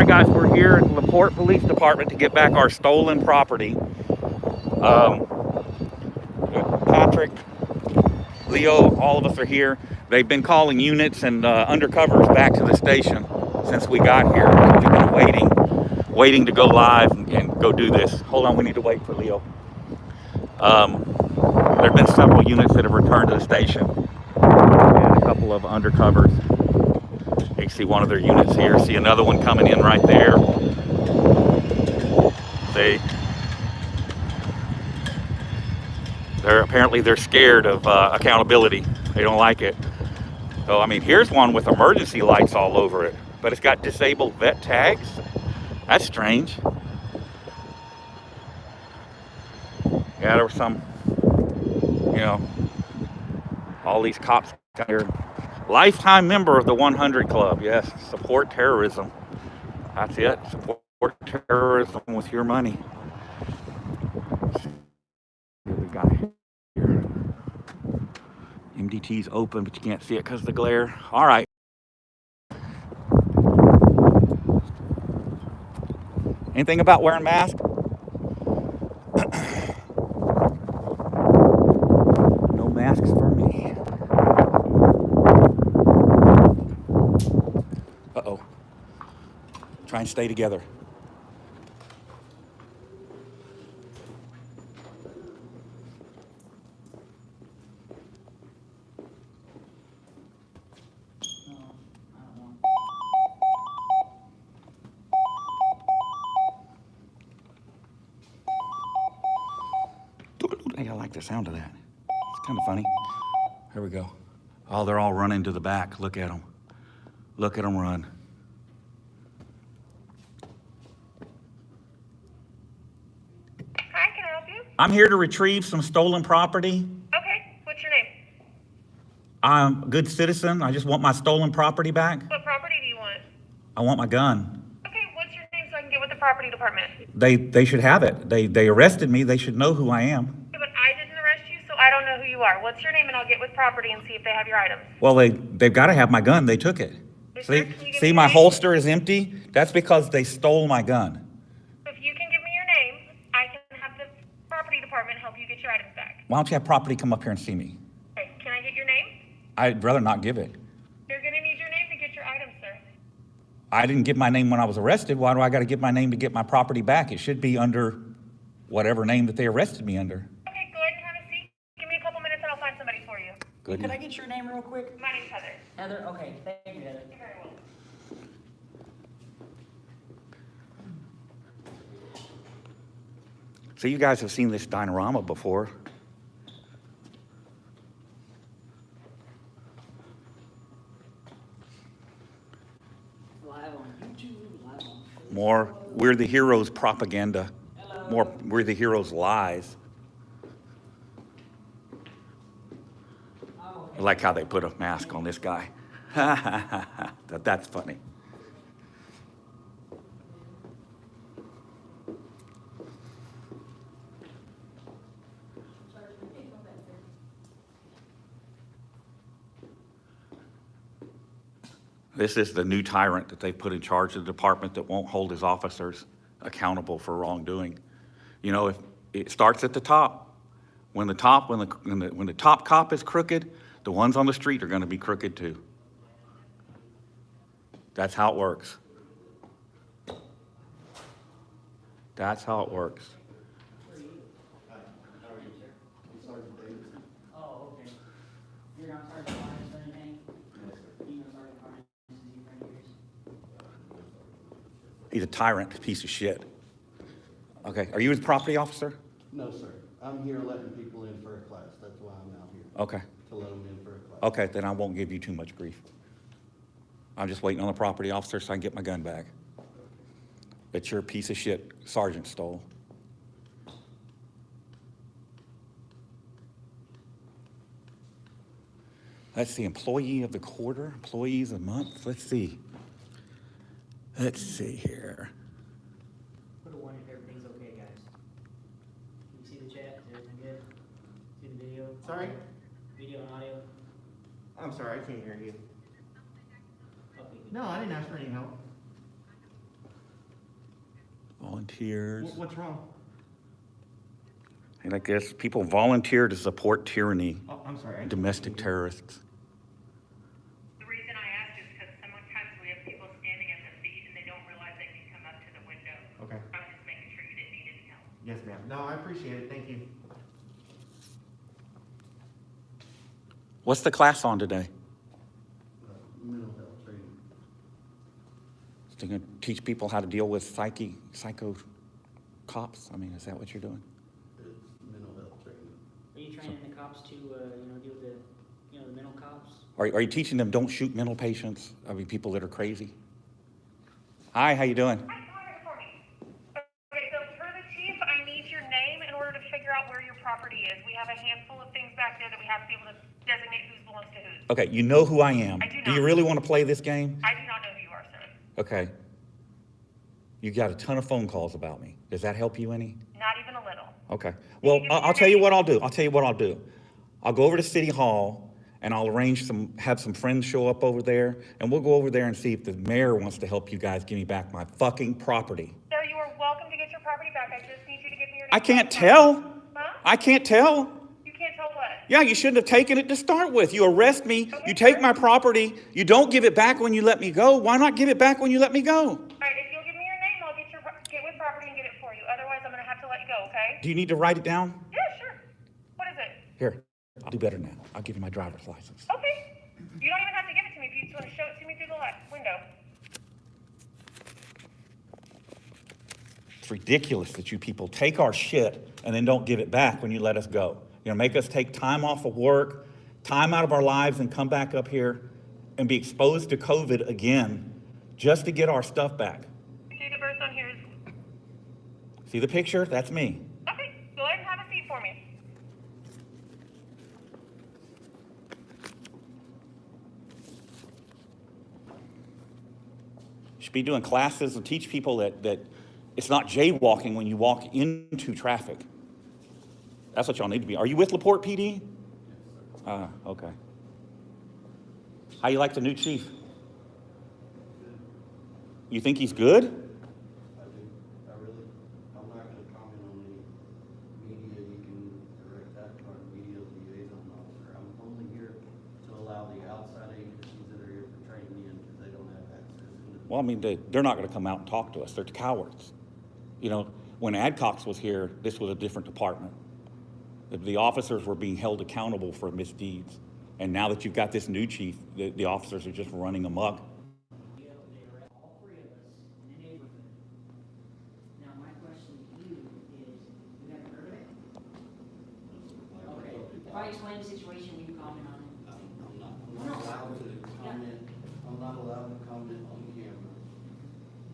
right, guys, we're here at the LaPorte Police Department to get back our stolen property. Patrick, Leo, all of us are here. They've been calling units and undercovers back to the station since we got here. We've been waiting to go live and go do this. Hold on, we need to wait for Leo. There have been several units that have returned to the station and a couple of undercovers. You can see one of their units here. See another one coming in right there. They're scared of accountability. They don't like it. So I mean, here's one with emergency lights all over it, but it's got disabled vet tags. That's strange. Yeah, there was some, all these cops here. Lifetime member of the 100 Club. Yes, support terrorism. That's it. Support terrorism with your money. What we got here. MDT's open, but you can't see it because of the glare. All right. Anything about wearing masks? No masks for me. Uh-oh. Try and stay together. Hey, I like the sound of that. It's kind of funny. Here we go. Oh, they're all running to the back. Look at them. Look at them run. Hi, can I help you? I'm here to retrieve some stolen property. Okay, what's your name? I'm a good citizen. I just want my stolen property back. What property do you want? I want my gun. Okay, what's your name so I can get with the property department? They should have it. They arrested me. They should know who I am. Yeah, but I didn't arrest you, so I don't know who you are. What's your name and I'll get with property and see if they have your items. Well, they've got to have my gun. They took it. See, my holster is empty. That's because they stole my gun. If you can give me your name, I can have the property department help you get your items back. Why don't you have property come up here and see me? Okay, can I get your name? I'd rather not give it. You're gonna need your name to get your items, sir. I didn't give my name when I was arrested. Why do I got to give my name to get my property back? It should be under whatever name that they arrested me under. Okay, go ahead and have a seat. Give me a couple minutes and I'll find somebody for you. Good. Can I get your name real quick? My name's Heather. Heather? Okay, thank you, Heather. You're very welcome. So you guys have seen this diorama before. Live on YouTube, live on Facebook. More We're the Heroes propaganda. More We're the Heroes lies. I like how they put a mask on this guy. That's funny. This is the new tyrant that they put in charge of the department that won't hold his officers accountable for wrongdoing. You know, if it starts at the top. When the top cop is crooked, the ones on the street are going to be crooked too. That's how it works. That's how it works. Oh, okay. You're not Sergeant Lawrence or anything? You know Sergeant Lawrence is your friend of yours? He's a tyrant, piece of shit. Okay, are you his property officer? No, sir. I'm here letting people in for a class. That's why I'm out here. Okay. To let them in for a class. Okay, then I won't give you too much grief. I'm just waiting on the property officer so I can get my gun back. That your piece of shit sergeant stole. That's the employee of the quarter, employees of the month. Let's see. Let's see here. Put a one if everything's okay, guys. Can you see the chat? Is everything good? See the video? Sorry? Video and audio? I'm sorry, I can't hear you. Okay, good. No, I didn't ask for any help. Volunteers. What's wrong? And I guess people volunteer to support tyranny, Oh, I'm sorry. domestic terrorists. The reason I asked is because sometimes we have people standing at the seat and they don't realize they can come up to the window. Okay. I was just making sure you didn't need any help. Yes, ma'am. No, I appreciate it. Thank you. What's the class on today? Mental health training. They're going to teach people how to deal with psycho cops? I mean, is that what you're doing? It's mental health training. Are you training the cops to, deal with the mental cops? Are you teaching them don't shoot mental patients? I mean, people that are crazy? Hi, how you doing? Hi, come over here for me. Okay, so per the chief, I need your name in order to figure out where your property is. We have a handful of things back there that we have to be able to designate who belongs to who. Okay, you know who I am. I do Do you not. really want to play this game? I do not know who you are, sir. Okay. You got a ton of phone calls about me. Does that help you any? Not even a little. Okay. Well, I'll tell you what I'll do. I'll go over to City Hall and I'll have some friends show up over there, and we'll go over there and see if the mayor wants to help you guys give me back my fucking property. Sir, you are welcome to get your property back. I just need you to give me your name. I can't tell. Huh? I can't tell. You can't tell what? Yeah, you shouldn't have taken it to start with. You arrest me, you take my property, you don't give it back when you let me go. Why not give it back when you let me go? All right, if you'll give me your name, I'll get with property and get it for you. Otherwise, I'm gonna have to let you go, okay? Do you need to write it down? Yeah, sure. What is it? Here, I'll do better now. I'll give you my driver's license. Okay. You don't even have to give it to me if you just want to show it to me through the window. It's ridiculous that you people take our shit and then don't give it back when you let us go. You know, make us take time off of work, time out of our lives, and come back up here and be exposed to COVID again just to get our stuff back. Date of birth on here is... See the picture? That's me. Okay, go ahead and have a seat for me. You should be doing classes and teach people that it's not jaywalking when you walk into traffic. That's what y'all need to be. Are you with LaPorte PD? Okay. How you like the new chief? You think he's good? I do. I'm not gonna comment on the media. You can direct that to our media liaison officer. I'm only here to allow the outside agencies that are here for training in, because they don't have access. Well, I mean, they're not going to come out and talk to us. They're cowards. You know, when Adcox was here, this was a different department. The officers were being held accountable for misdeeds. And now that you've got this new chief, the officers are just running amok. They arrest all three of us in the neighborhood. Now, my question to you is, you haven't heard of it? Okay. If I explain the situation, will you comment on it? I'm not allowed to comment. I'm not allowed to comment on camera.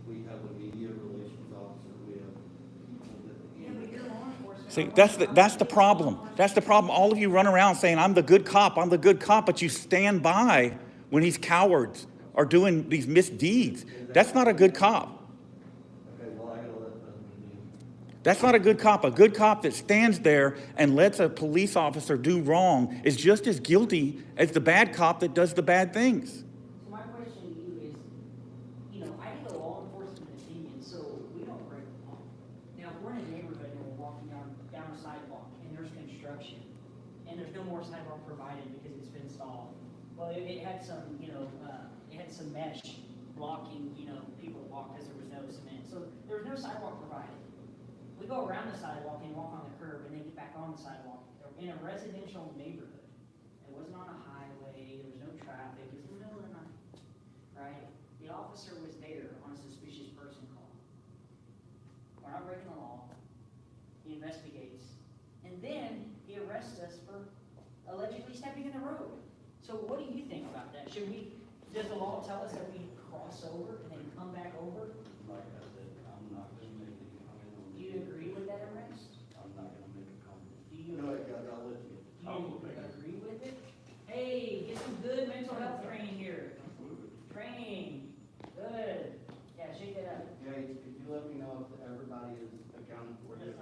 We have a media relations officer. We have people that. Yeah, but you're law enforcement. See, that's the problem. That's the problem. All of you run around saying, I'm the good cop, but you stand by when these cowards are doing these misdeeds. That's not a good cop. Okay, well, I gotta let them in. That's not a good cop. A good cop that stands there and lets a police officer do wrong is just as guilty as the bad cop that does the bad things. So my question to you is, I get a law enforcement opinion, so we don't break the law. Now, if we're in a neighborhood and we're walking down a sidewalk and there's construction, and there's no more sidewalk provided because it's been stalled. Well, it had some, it had some mesh blocking, people walk because there was no cement. So there was no sidewalk provided. We go around the sidewalk and walk on the curb and then get back on the sidewalk in a residential neighborhood. It wasn't on a highway, there was no traffic, it was in the middle of the night, right? The officer was there on a suspicious person call. We're not breaking the law. He investigates. And then he arrests us for allegedly stepping in the road. So what do you think about that? Does the law tell us that we cross over and then come back over? Like I said, I'm not gonna make any comment on. Do you agree with that arrest? I'm not gonna make a comment. Do you, Go ahead, guys, I'll let you. do you agree with it? Hey, get some good mental health training here. Training. Good. Yeah, shake that up. Gage, could you let me know if everybody is accounted for this?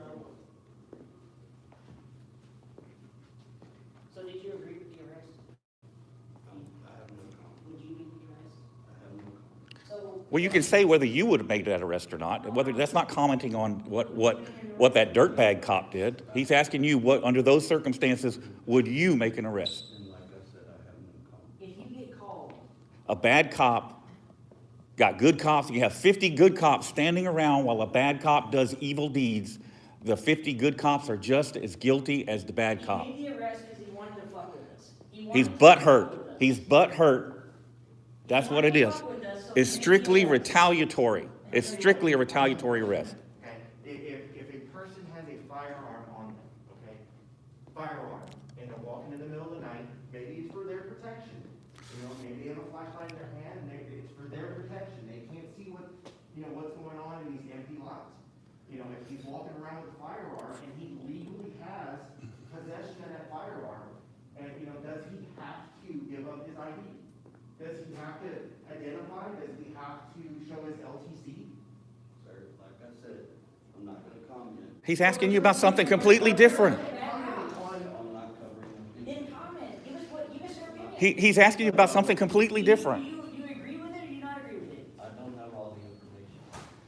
So did you agree with the arrest? I have no comment. Would you be with the arrest? I have no comment. So Well, you can say whether you would have made that arrest or not. Whether that's not commenting on what that dirtbag cop did. He's asking you what, under those circumstances, would you make an arrest? And like I said, I have no comment. If you get called, A bad cop got good cops. You have 50 good cops standing around while a bad cop does evil deeds. The 50 good cops are just as guilty as the bad cop. he made the arrest because he wanted to fuck with us. He's butthurt. He's butthurt. That's what it is. It's strictly retaliatory. It's strictly a retaliatory arrest. Okay, if a person has a firearm on them, okay, firearm, and they're walking in the middle of the night, maybe it's for their protection. You know, maybe they have a flashlight in their hand, and it's for their protection. They can't see what's going on in these empty lots. You know, if he's walking around with a firearm and he legally has possession of that firearm, and, does he have to give up his ID? Does he have to identify? Does he have to show his LTC? Sir, like I said, I'm not gonna comment. He's asking you about something completely different. I'm not covering it. Then comment, give us your opinion. He's asking you about something completely different. Do you agree with it or do you not agree with it? I don't have all the information.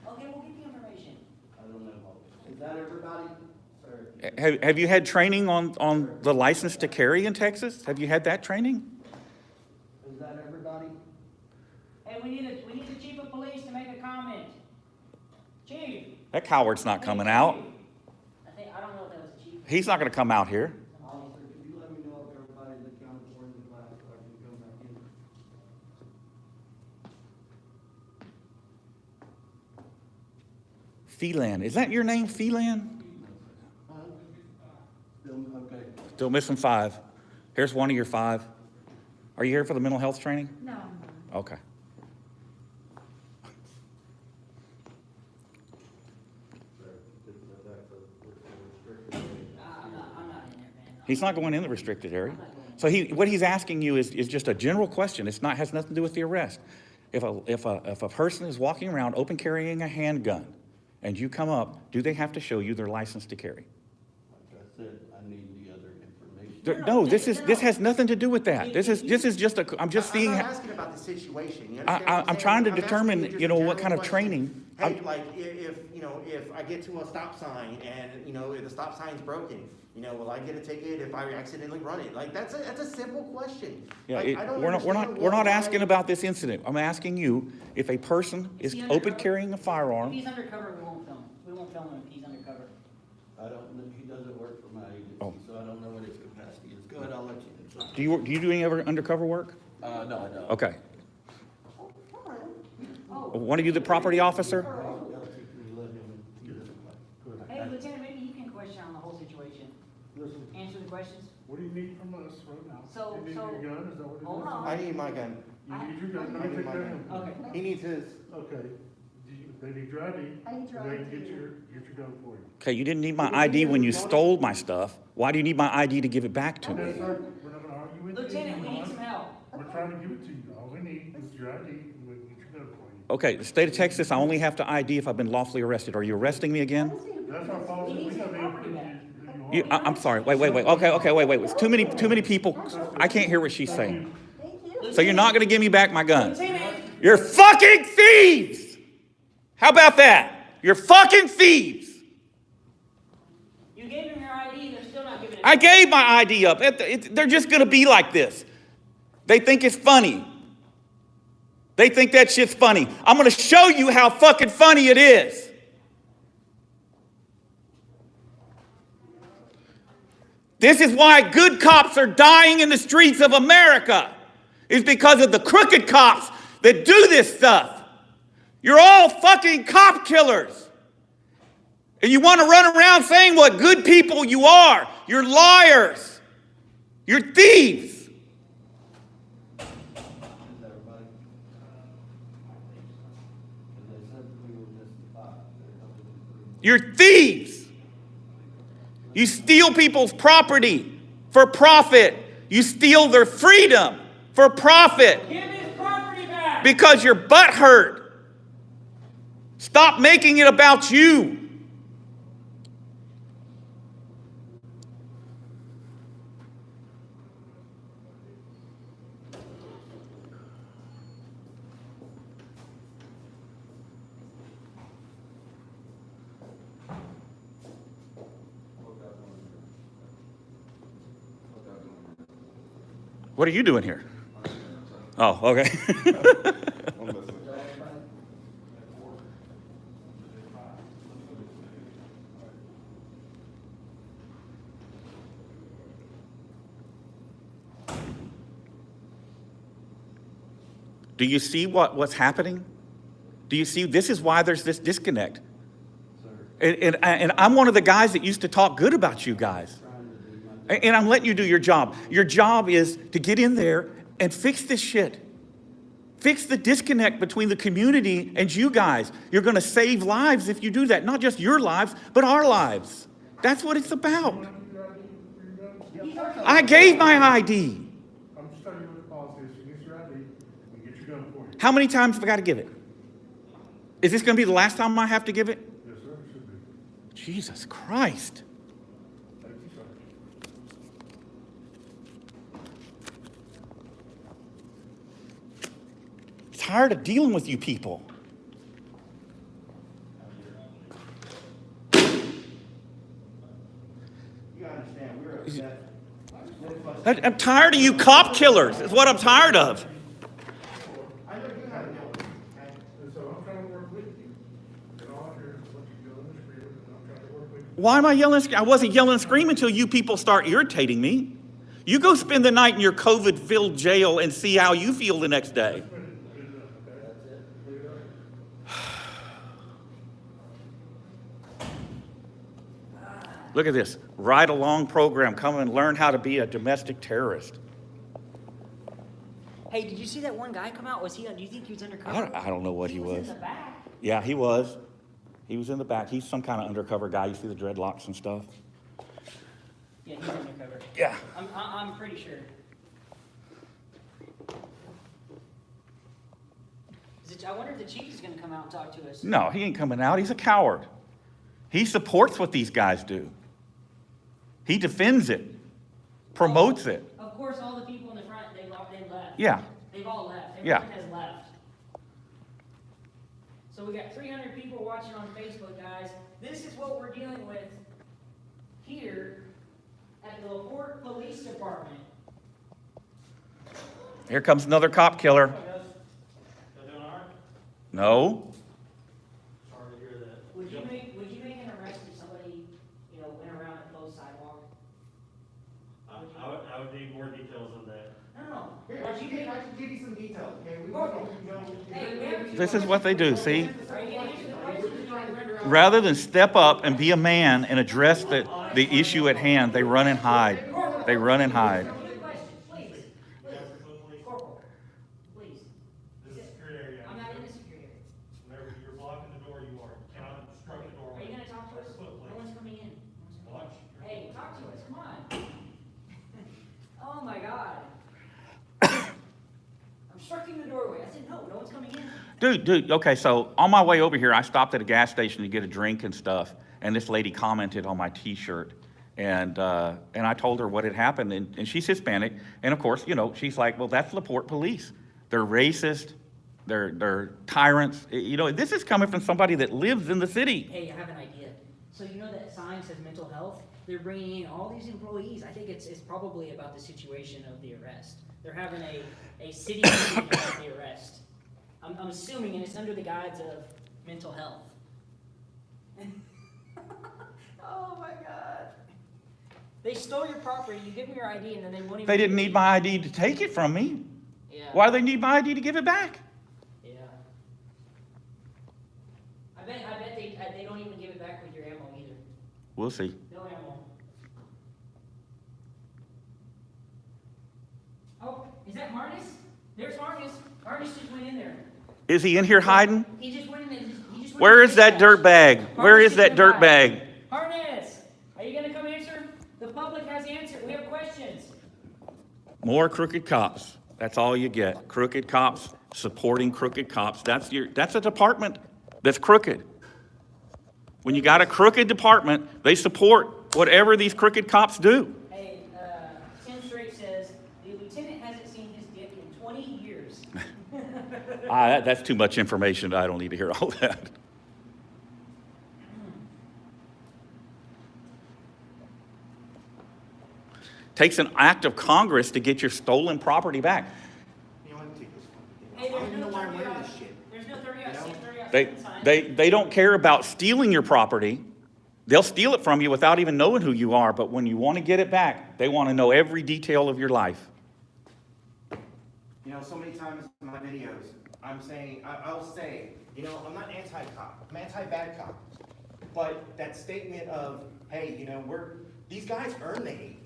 Okay, we'll get the information. I don't have all. Is that everybody? Sir? Have you had training on the license to carry in Texas? Have you had that training? Is that everybody? Hey, we need the chief of police to make a comment. Chief. That coward's not coming out. I don't know if that was the chief. He's not going to come out here. Officer, could you let me know if everybody's accounted for in the class so I can come back in? Phelan. Is that your name, Phelan? Okay. Still missing 5. Here's one of your 5. Are you here for the mental health training? No. Okay. I'm not in there, man. He's not going in the restricted area. So what he's asking you is just a general question. It's not, has nothing to do with the arrest. If a person is walking around open carrying a handgun and you come up, do they have to show you their license to carry? Like I said, I need the other information. No, this has nothing to do with that. This is just I'm just seeing. I'm not asking about the situation. You I, understand what I'm trying to saying? I'm determine, asking you just a what kind of general question. training. Hey, like, if I get to a stop sign and, if the stop sign's broken, will I get a ticket if I accidentally run it? Like, that's a simple question. Yeah, Like, I don't we're understand not why- asking about this incident. I'm asking you if a person is he open undercover? carrying a If firearm. he's undercover, we won't film. We won't film him if he's undercover. I don't, know. He doesn't work for my agency, Oh. so I don't know what his capacity is. Go ahead, I'll let you. Do you do any other undercover work? No, I don't. Okay. One of you the property officer? Hey, Lieutenant, maybe you can question on the whole situation. Listen, Answer the questions. what do you need from us right now? So- You need so- your gun, is that what it is? Hold on. I need my gun. You need your gun, I you need take my that gun. in. Okay. He needs his. Okay, they need your ID. I need your They can ID. get your gun for you. Okay, you didn't need my ID when you stole my stuff. Why do you need my ID to give it back to me? Yes, sir, we're not gonna argue with you. Lieutenant, we need some help. We're trying to give it to you, all we need is your ID, and we can get your gun for you. Okay, the state of Texas, I only have to ID if I've been lawfully arrested. Are you arresting me again? That's our policy, we needs his have the property ability back. to do I'm sorry. Wait. Okay, wait. It's too many people. I can't hear what she's saying. Thank you. So you're not going to give me back my gun. Lieutenant, You're fucking thieves! How about that? You're fucking thieves! you gave him your ID, they're still not giving it. I gave my ID up. They're just going to be like this. They think it's funny. They think that shit's funny. I'm going to show you how fucking funny it is. This is why good cops are dying in the streets of America. Is because of the crooked cops that do this stuff. You're all fucking cop killers. And you want to run around saying what good people you are. You're liars. You're thieves. Is everybody? As I said, we were missing 5. There's nothing to You're thieves. You steal people's property for profit. You steal their freedom for profit Give his property back. because your butt hurt. Stop making it about you. What are you doing here? Oh, okay. Do you see what's happening? Do you see, this is why there's this disconnect. And I'm one of the guys that used to talk good about you guys. And I'm letting you do your job. Your job is to get in there and fix this shit. Fix the disconnect between the community and you guys. You're going to save lives if you do that. Not just your lives, but our lives. That's what it's about. I gave my ID. I'm just telling you what the policy is. You get your ID, we get your gun for you. How many times have I got to give it? Is this going to be the last time I have to give it? Yes, sir, it should be. Jesus Christ. Thank you, sir. Tired of dealing with you people. You gotta understand, we're upset. I'm tired of you cop killers, is what I'm tired of. I know you have a deal with it, okay? And so I'm trying to work with you. And all I hear is what you yell and scream, and I'm trying to work with you. Why am I yelling? I wasn't yelling and screaming until you people start irritating me. You go spend the night in your COVID-filled jail and see how you feel the next day. Look at this. Ride along program. Come and learn how to be a domestic terrorist. Hey, did you see that one guy come out? Do you think he was undercover? I don't know what he was. in the back. Yeah, he was. He was in the back. He's some kind of undercover guy. You see the dreadlocks and stuff? Yeah, he's undercover. Yeah. I'm pretty sure. I wonder if the chief is going to come out and talk to us. No, he ain't coming out. He's a coward. He supports what these guys do. He defends it, promotes it. Of course, all the people in the front, they left. Yeah. They've all left. Yeah. Everyone has left. So we got 300 people watching on Facebook, guys. This is what we're dealing with here at the LaPorte Police Department. Here comes another cop killer. No. Sorry to hear that. Would you make an arrest if somebody, went around a closed sidewalk? I would need more details on that. No. Here, I can give you some details, okay? This is what they do, see? Are you gonna answer the questions? Rather than step up and be a man and address the issue at hand, they run and hide. They run and hide. Please. Corporal, please. This is a secure area. I'm not in the security area. Whenever you're blocking the door, you are. You cannot obstruct the Are doorway. you gonna talk to us? No one's coming in. Watch. Hey, talk to us, come on. Oh my God. I'm obstructing the doorway. I said, no one's coming in. Dude, okay, so on my way over here, I stopped at a gas station to get a drink and stuff, and this lady commented on my T-shirt, and I told her what had happened, and she's Hispanic, and of course, she's like, well, that's LaPorte police. They're racist, they're tyrants. This is coming from somebody that lives in the city. Hey, I have an idea. So you know that sign says mental health? They're bringing in all these employees. I think it's probably about the situation of the arrest. They're having a city meeting about the arrest. I'm assuming, and it's under the guise of mental health. Oh my God. They stole your property, you give them your ID, and then they won't even... They didn't need my ID to take it from me. Yeah. Why do they need my ID to give it back? Yeah. I bet they don't even give it back with your ammo either. We'll see. No ammo. Oh, is that Harness? There's Harness. Harness just went in there. Is he in here hiding? He just went in there. He just went Where in is there. that dirt bag? Where Harness is that just dirt went by. bag? Harness, are you gonna come answer? The public has answered. We have questions. More crooked cops. That's all you get. Crooked cops supporting crooked cops. That's a department that's crooked. When you got a crooked department, they support whatever these crooked cops do. Hey, Tim Straight says the lieutenant hasn't seen his dick in 20 years. That's too much information. I don't need to hear all that. Takes an act of Congress to get your stolen property back. You know what, take this one. Hey, I don't even there's know no why I'm 30 wearing out, this shit. there's no 30 out, You know? 30 out, They, 7 sign. they don't care about stealing your property. They'll steal it from you without even knowing who you are, but when you want to get it back, they want to know every detail of your life. You know, so many times in my videos, I'm saying, I'll say, you know, I'm not anti-cop, I'm anti-bad cop. But that statement of, hey, you know, these guys earn the hate.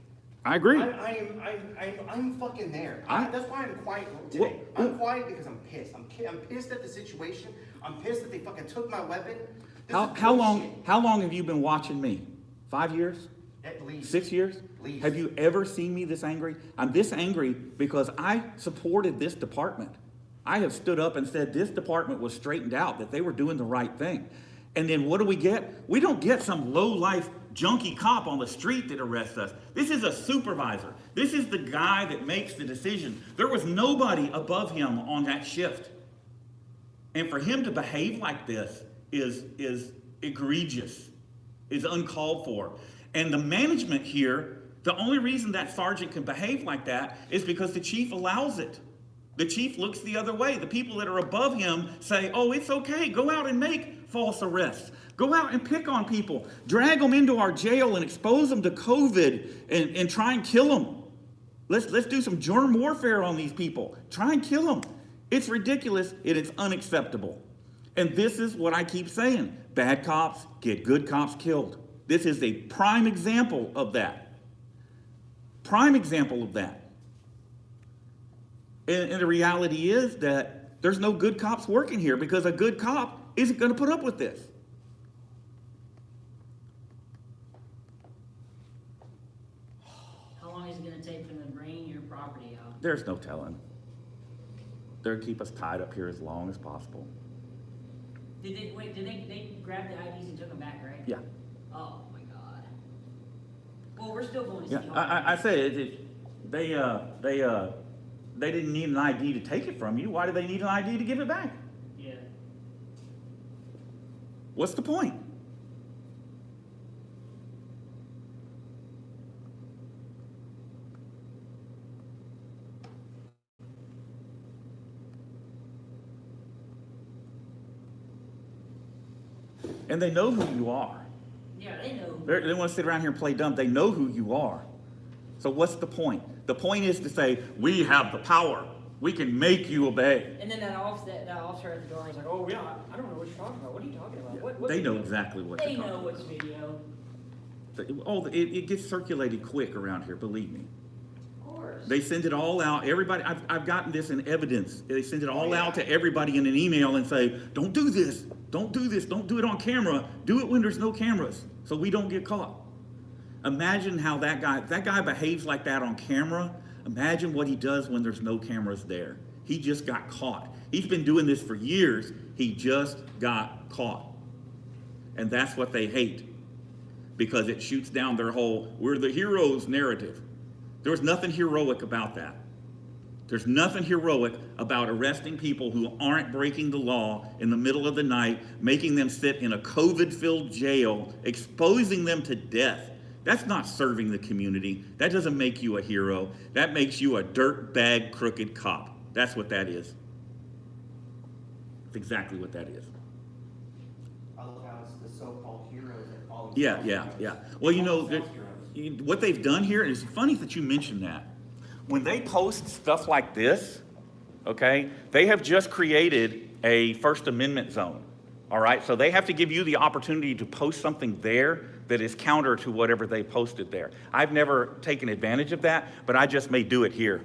I agree. I'm fucking there. I- That's why I'm quiet today. What- I'm quiet because I'm pissed. I'm pissed at the situation. I'm pissed that they fucking took my weapon. This is How bullshit. long have you been watching me? 5 years? At least. 6 years? Least. Have you ever seen me this angry? I'm this angry because I supported this department. I have stood up and said this department was straightened out, that they were doing the right thing. And then what do we get? We don't get some low-life junkie cop on the street that arrests us. This is a supervisor. This is the guy that makes the decision. There was nobody above him on that shift. And for him to behave like this is egregious, is uncalled for. And the management here, the only reason that sergeant can behave like that is because the chief allows it. The chief looks the other way. The people that are above him say, oh, it's okay, go out and make false arrests. Go out and pick on people. Drag them into our jail and expose them to COVID and try and kill them. Let's do some germ warfare on these people. Try and kill them. It's ridiculous and it's unacceptable. And this is what I keep saying. Bad cops get good cops killed. This is a prime example of that. Prime example of that. And the reality is that there's no good cops working here because a good cop isn't going to put up with this. How long is it gonna take for them to bring your property out? There's no telling. They'll keep us tied up here as long as possible. Did they grab the IDs and took them back, right? Yeah. Oh, my God. Well, we're still going to Yeah, City Hall. I say they didn't need an ID to take it from you. Why do they need an ID to give it back? Yeah. What's the point? And they know who you are. Yeah, they know. They want to sit around here and play dumb. They know who you are. So what's the point? The point is to say, we have the power. We can make you obey. And then that officer at the door is like, oh, yeah, I don't know what you're talking about. What are you talking about? What They know exactly what They you're know talking what's about. video. It gets circulated quick around here, believe me. Of course. They send it all out. Everybody, I've gotten this in evidence. They send it all out to everybody in an email and say, don't do this. Don't do this. Don't do it on camera. Do it when there's no cameras so we don't get caught. Imagine how if that guy behaves like that on camera. Imagine what he does when there's no cameras there. He just got caught. He's been doing this for years. He just got caught. And that's what they hate because it shoots down their whole, we're the heroes narrative. There was nothing heroic about that. There's nothing heroic about arresting people who aren't breaking the law in the middle of the night, making them sit in a COVID-filled jail, exposing them to death. That's not serving the community. That doesn't make you a hero. That makes you a dirtbag, crooked cop. That's what that is. That's exactly what that is. I love how it's the so-called heroes that follow. Yeah. Well, you know, Themselves heroes. what they've done here, and it's funny that you mentioned that. When they post stuff like this, okay, they have just created a First Amendment zone, all right? So they have to give you the opportunity to post something there that is counter to whatever they posted there. I've never taken advantage of that, but I just may do it here.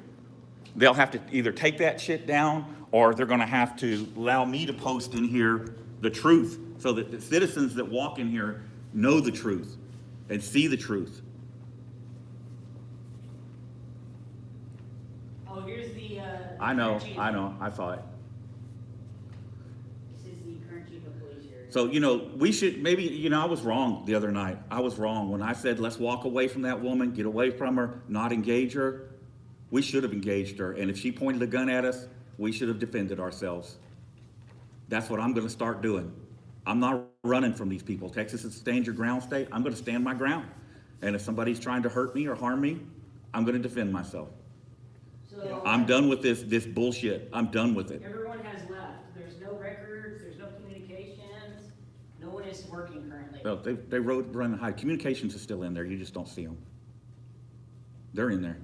They'll have to either take that shit down or they're gonna have to allow me to post in here the truth so that the citizens that walk in here know the truth and see the truth. Oh, here's the, I know, current chief. I saw it. This is the current chief of police here. So, we should, maybe, I was wrong the other night. I was wrong when I said, let's walk away from that woman, get away from her, not engage her. We should have engaged her. And if she pointed a gun at us, we should have defended ourselves. That's what I'm gonna start doing. I'm not running from these people. Texas is a stand your ground state. I'm gonna stand my ground. And if somebody's trying to hurt me or harm me, I'm gonna defend myself. So. I'm done with this bullshit. I'm done with it. Everyone has left. There's no records, there's no communications, no one is working currently. Well, they wrote run high. Communications is still in there. You just don't see them. They're in there.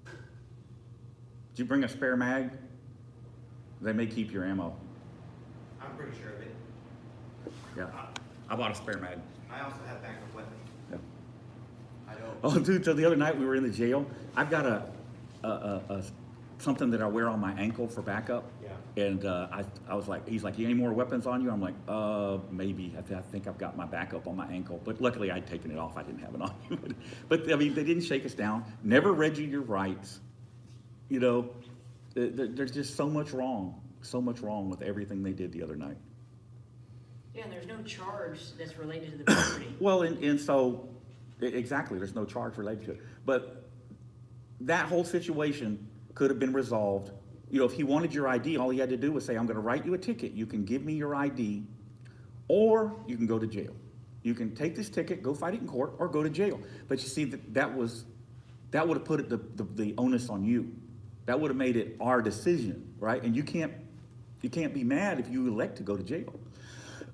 Did you bring a spare mag? They may keep your ammo. I'm pretty sure of it. Yeah. I bought a spare mag. I also have backup weapons. Yeah. I don't. Oh, dude, so the other night we were in the jail. I've got a something that I wear on my ankle for backup. Yeah. And I was like, he's like, you any more weapons on you? I'm like, maybe. I think I've got my backup on my ankle. But luckily I'd taken it off. I didn't have it on me. But I mean, they didn't shake us down. Never read you your rights. You know, there's just so much wrong with everything they did the other night. Yeah, and there's no charge that's related to the property. Well, and so, exactly, there's no charge related to it. But that whole situation could have been resolved. You know, if he wanted your ID, all he had to do was say, I'm gonna write you a ticket. You can give me your ID, or you can go to jail. You can take this ticket, go fight it in court, or go to jail. But you see, that would have put the onus on you. That would have made it our decision, right? And you can't be mad if you elect to go to jail.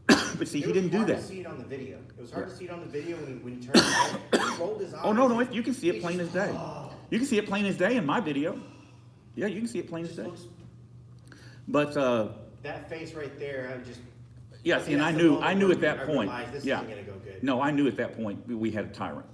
But see, he didn't do that. It was hard to see it on the video. It was hard to see it on the video when he turned his head, he rolled his eyes. Oh, no, you can see it He's plain as just, day. "Oh." You can see it plain as day in my video. Yeah, you can see it plain as Just day. looks- But, That face right there, I just. yeah, see, and I that's the knew moment at where that I point, realized this yeah. isn't gonna go good. No, I knew at that point we had a tyrant.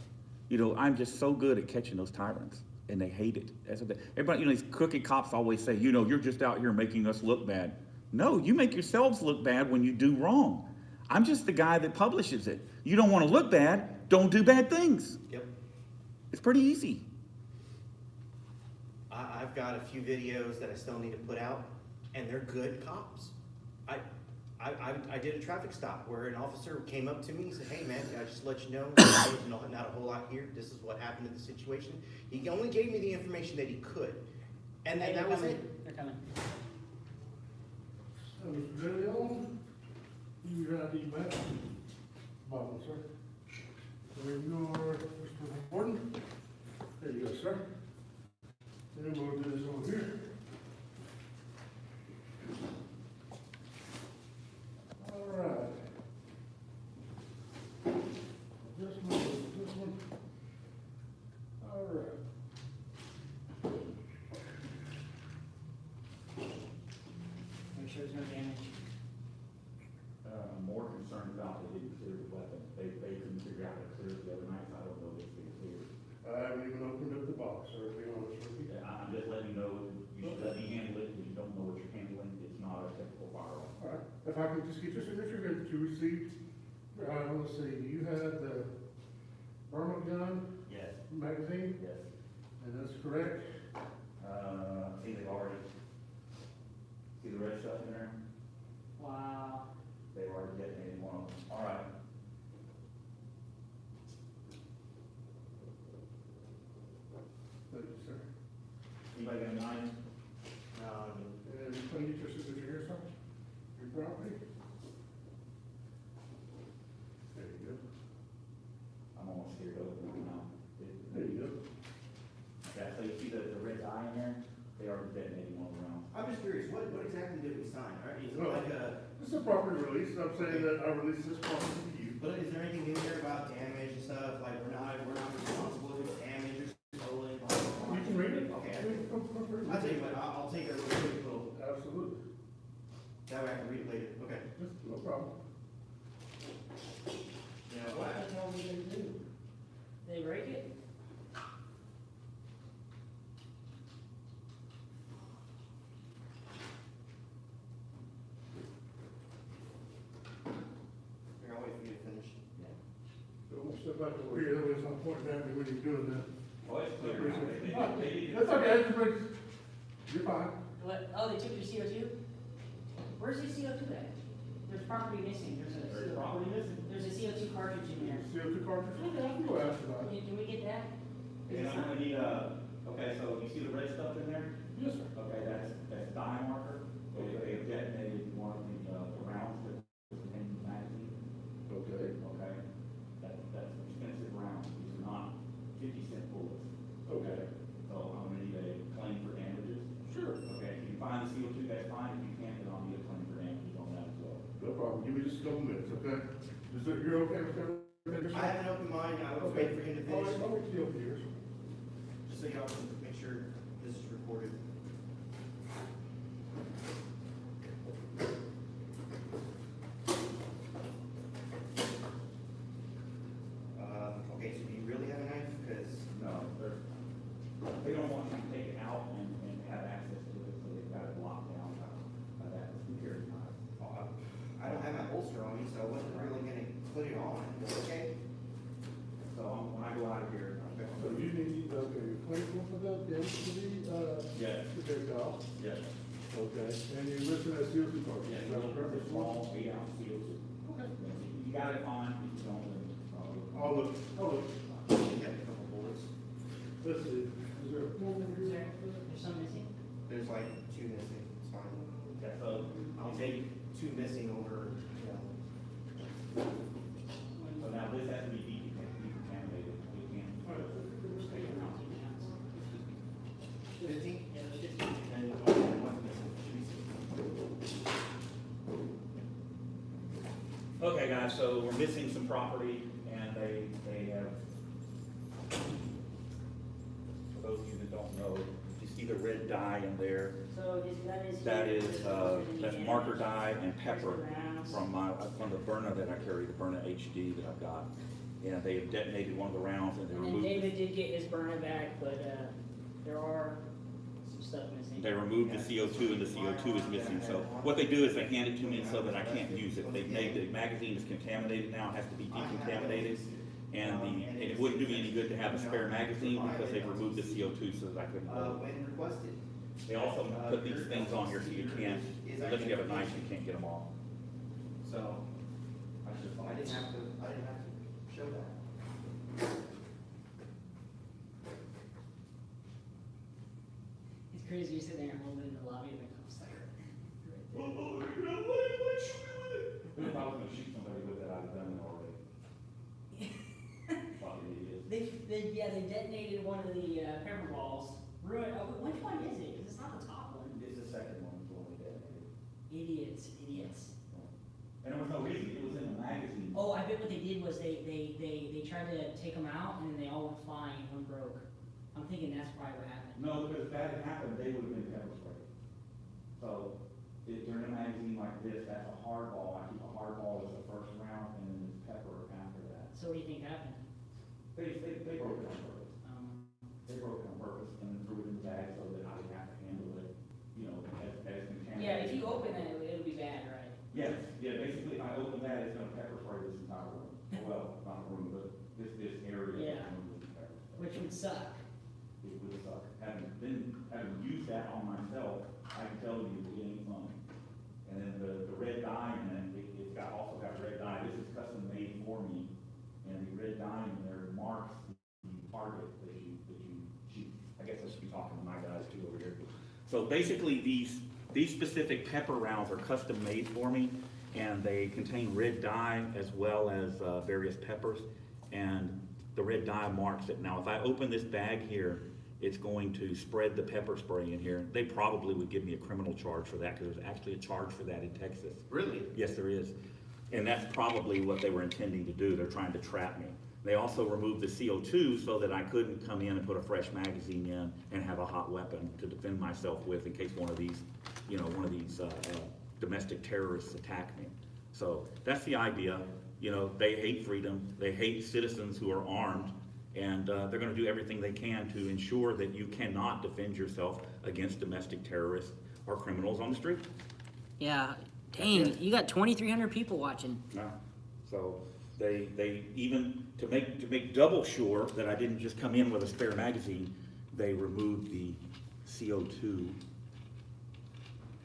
You know, I'm just so good at catching those tyrants, and they hate it. That's what everybody, you know, these crooked cops always say, you know, you're just out here making us look bad. No, you make yourselves look bad when you do wrong. I'm just the guy that publishes it. You don't want to look bad, don't do bad things. Yep. It's pretty easy. I've got a few videos that I still need to put out, and they're good cops. I did a traffic stop where an officer came up to me and said, hey man, I just let you know, there's not a whole lot here, this is what happened in the situation. He only gave me the information that he could, and Hey, that they're was coming. it. They're coming. So, Mr. Dale, you got the back? Bottom, sir. There you are, Mr. Gordon. There you go, sir. Then we'll do this over here. All right. This one. All right. Make sure there's no damage. I'm more concerned about they didn't clear the weapon. They couldn't figure out how to clear it the other night, so I don't know if it's been cleared. I haven't even opened up the box, sir, to be honest with you. I'm just letting you know, you should let me handle it, if you don't know what you're handling, it's not a typical firearm. All right, if I could just get your signature here that you received, let's see, you had the Burma gun Yes. magazine, Yes. and that's correct? See, they've already, see the red stuff in there? Wow. They've already detonated one of them. All right. Thank you, sir. Anybody got a knife? And can I get your signature here, sir? Your property? There you go. I'm almost scared of it now. There you go. Yeah, so you see the red eye in there? They already detonated one round. I'm just curious, what exactly did we sign? All right, is it Well, like a, This is a property release, and I'm saying that I release this property to you. but is there anything in there about damage and stuff, like we're not responsible if it's damaged or stolen? blah, blah, blah? You can read it. Okay. I mean, come read it. I'll tell you what, I'll take a quick little, Absolutely. that way I can read it later, okay. No problem. Yeah, What the hell are we gonna do? They break it? Here, I'll wait for you to finish. So we'll step back over here, that way it's not pointing at me when you're doing that. Oh, it's clear. That's okay, you're fine. What, oh, they took your CO2? Where's the CO2 at? There's property missing, there's a CO2. There's property missing? There's a CO2 cartridge in there. CO2 cartridge, okay, I can go ask about it. Can we get that? And I'm gonna need okay, so you see the red stuff in there? Yes, sir. Okay, that's dye marker. They have detonated one of the rounds that was in the magazine. Okay, Okay, that's expensive rounds. These are not 50-cent bullets. okay, So I'm gonna need a claim for damages. sure, Okay, if you can find the CO2, that's fine. If you can't, then I'll need a claim for damages on that as well. no problem, give me just a couple minutes, okay? Is that, you're okay with that? I have an open mind, I was waiting for him to All right, finish, I'll wait till you're here. just so y'all can make sure this is recorded. Okay, so do you really have a knife? Because No, they don't want you to take it out and have access to it, so they've got it locked down by that security time. I don't have my holster on me, so I wasn't really gonna put it on, okay? So when I go out of here, So you need, okay, claim for the damage to Yes. the dead dog, yes, okay, and you're listing that CO2 cartridge. yes, Is that correct? it's small, 8-ounce CO2. Okay. You got it fine, if you don't, then I'll look, You have a couple bullets. let's see, is there a form over Is here? there's some missing? There's like two missing, it's fine. Yeah, so I'll take two missing over, you know. So now this has to be decontaminated, we can't take it out. 15? Yeah, there's 15. And one's missing. Okay, guys, so we're missing some property, and they have, for those of you that don't know, you see the red dye in there. So That is, that's marker dye and pepper Rounds. from the Byrna that I carry, the Byrna HD that I've got. And they have detonated one of the rounds and they And then removed, David did get his burner back, but, there are some stuff missing. they removed the CO2 and the CO2 is missing. So what they do is they hand it to me so that I can't use it. They've made, the magazine is contaminated now, has to be decontaminated. And it wouldn't do me any good to have a spare magazine because they've removed the CO2 so that I couldn't load it. When requested. They also put these things on here so you can't, unless you have a knife, you can't get them off. So, I should I didn't have to show that. It's crazy, you're sitting there holding in the lobby and the cops like, right If I was gonna shoot somebody with it, I'd have done it already. Fucking idiot. they detonated one of the, pepper balls. Ruined, which one is it? 'Cause it's not the top one. It's the second one, it's the one we detonated. Idiots. And there was no reason, it was in the magazine. Oh, I bet what they did was they tried to take them out and then they all went flying and one broke. I'm thinking that's probably what happened. No, because if that had happened, they would have been pepper sprayed. So, during a magazine like this, that's a hard ball, I keep a hard ball as the first round, and then it's pepper after that. So what do you think happened? They broke it on purpose. Um, They broke it on purpose and then threw it in the bag so that I would have to handle it, you know, as contaminated. yeah, if you open it, it'll be bad, right? Yes, yeah, basically, if I open that, it's gonna pepper spray this entire room. Well, not the room, but this area. Yeah. Will be pepper sprayed. Which would suck. It would suck. Having used that on myself, I can tell you it ain't fun. And then the red dye in it, it's also got red dye. This is custom made for me. And the red dye in there marks the target that you shoot. I guess I should be talking to my guys too over here. So basically, these specific pepper rounds are custom made for me, and they contain red dye as well as various peppers, and the red dye marks it. Now, if I open this bag here, it's going to spread the pepper spray in here. They probably would give me a criminal charge for that, because there's actually a charge for that in Texas. Really? Yes, there is. And that's probably what they were intending to do. They're trying to trap me. They also removed the CO2 so that I couldn't come in and put a fresh magazine in and have a hot weapon to defend myself with in case one of these domestic terrorists attack me. So that's the idea. You know, they hate freedom. They hate citizens who are armed, and they're going to do everything they can to ensure that you cannot defend yourself against domestic terrorists or criminals on the street. Yeah, dang, you got 2,300 people watching. No. So they even, to make double sure that I didn't just come in with a spare magazine, they removed the CO2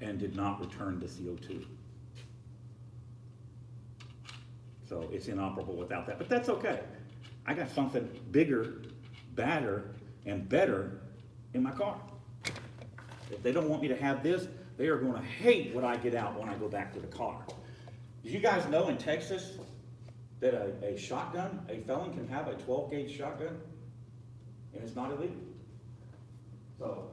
and did not return the CO2. So it's inoperable without that, but that's okay. I got something bigger, badder, and better in my car. If they don't want me to have this, they are gonna hate what I get out when I go back to the car. Did you guys know in Texas that a shotgun, a felon can have a 12 gauge shotgun? And it's not illegal. So,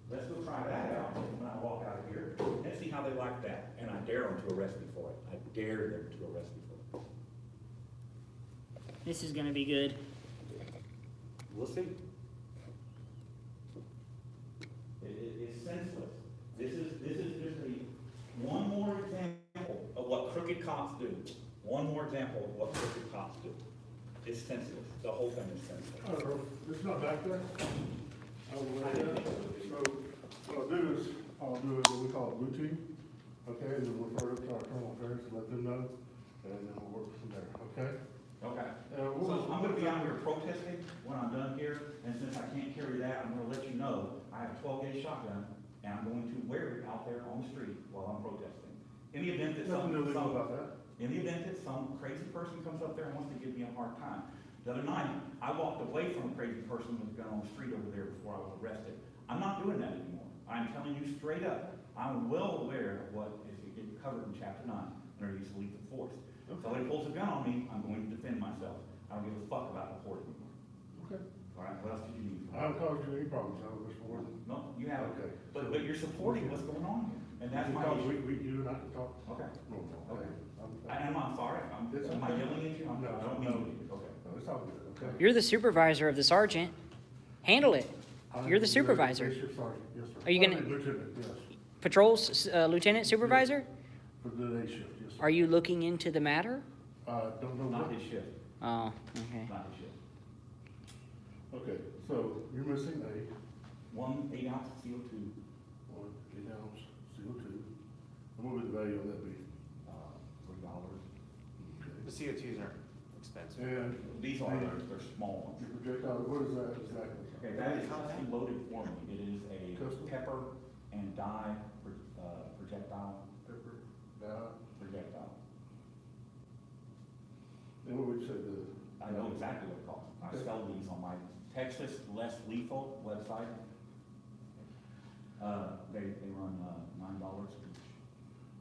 let's go try that out when I walk out of here and see how they like that. And I dare them to arrest me for it. I dare them to arrest me for it. This is gonna be good. We'll see. It's senseless. This is just one more example of what crooked cops do. One more example of what crooked cops do. It's senseless. The whole thing is senseless. I don't know, it's not back there. I will lay that. So what I'll do is what we call a routine, okay, and then we'll refer it to our internal affairs, let them know, and then we'll work from there, okay? Okay. What So was- I'm gonna be out here protesting when I'm done here, and since I can't carry that, I'm gonna let you know, I have a 12 gauge shotgun, and I'm going to wear it out there on the street while I'm protesting. In the event that Nothing illegal about that. in the event that some crazy person comes up there and wants to give me a hard time. The other night, I walked away from a crazy person with a gun on the street over there before I was arrested. I'm not doing that anymore. I'm telling you straight up, I'm well aware of what is covered in chapter 9, under use of lethal force. So when he pulls a gun on me, I'm going to defend myself. I don't give a fuck about LaPorte anymore. Okay. All right, what else did you need? I haven't caused you any problems, have I, Mr. Warden? No, you haven't. Okay. But you're supporting what's going on here, and that's my issue. You and I can talk. Okay. No, Okay. I'm I'm sorry, It's am I okay. yelling at you? No, I don't no. mean to. Okay. No, it's all good, okay? You're the supervisor of the sergeant. Handle it. You're the supervisor. Yes, sergeant, yes, sir. Are you gonna- Lieutenant, yes, Patrol's lieutenant supervisor? for the day shift, yes, sir. Are you looking into the matter? Don't know Not what. his shift, Oh, okay. not his shift. Okay, so you're missing a 1 8-ounce CO2, 1 8-ounce CO2. And what would the value of that be? $3. The Okay. CO2s aren't expensive. And These are, they're small ones. your projectile, what is that exactly? Okay, that is custom loaded for me. It is a Custom? pepper and dye projectile. Pepper, dye, Projectile. and what would you say I know exactly what it costs. I Okay. sell these on my Texas Less Lethal website. They run $9 each.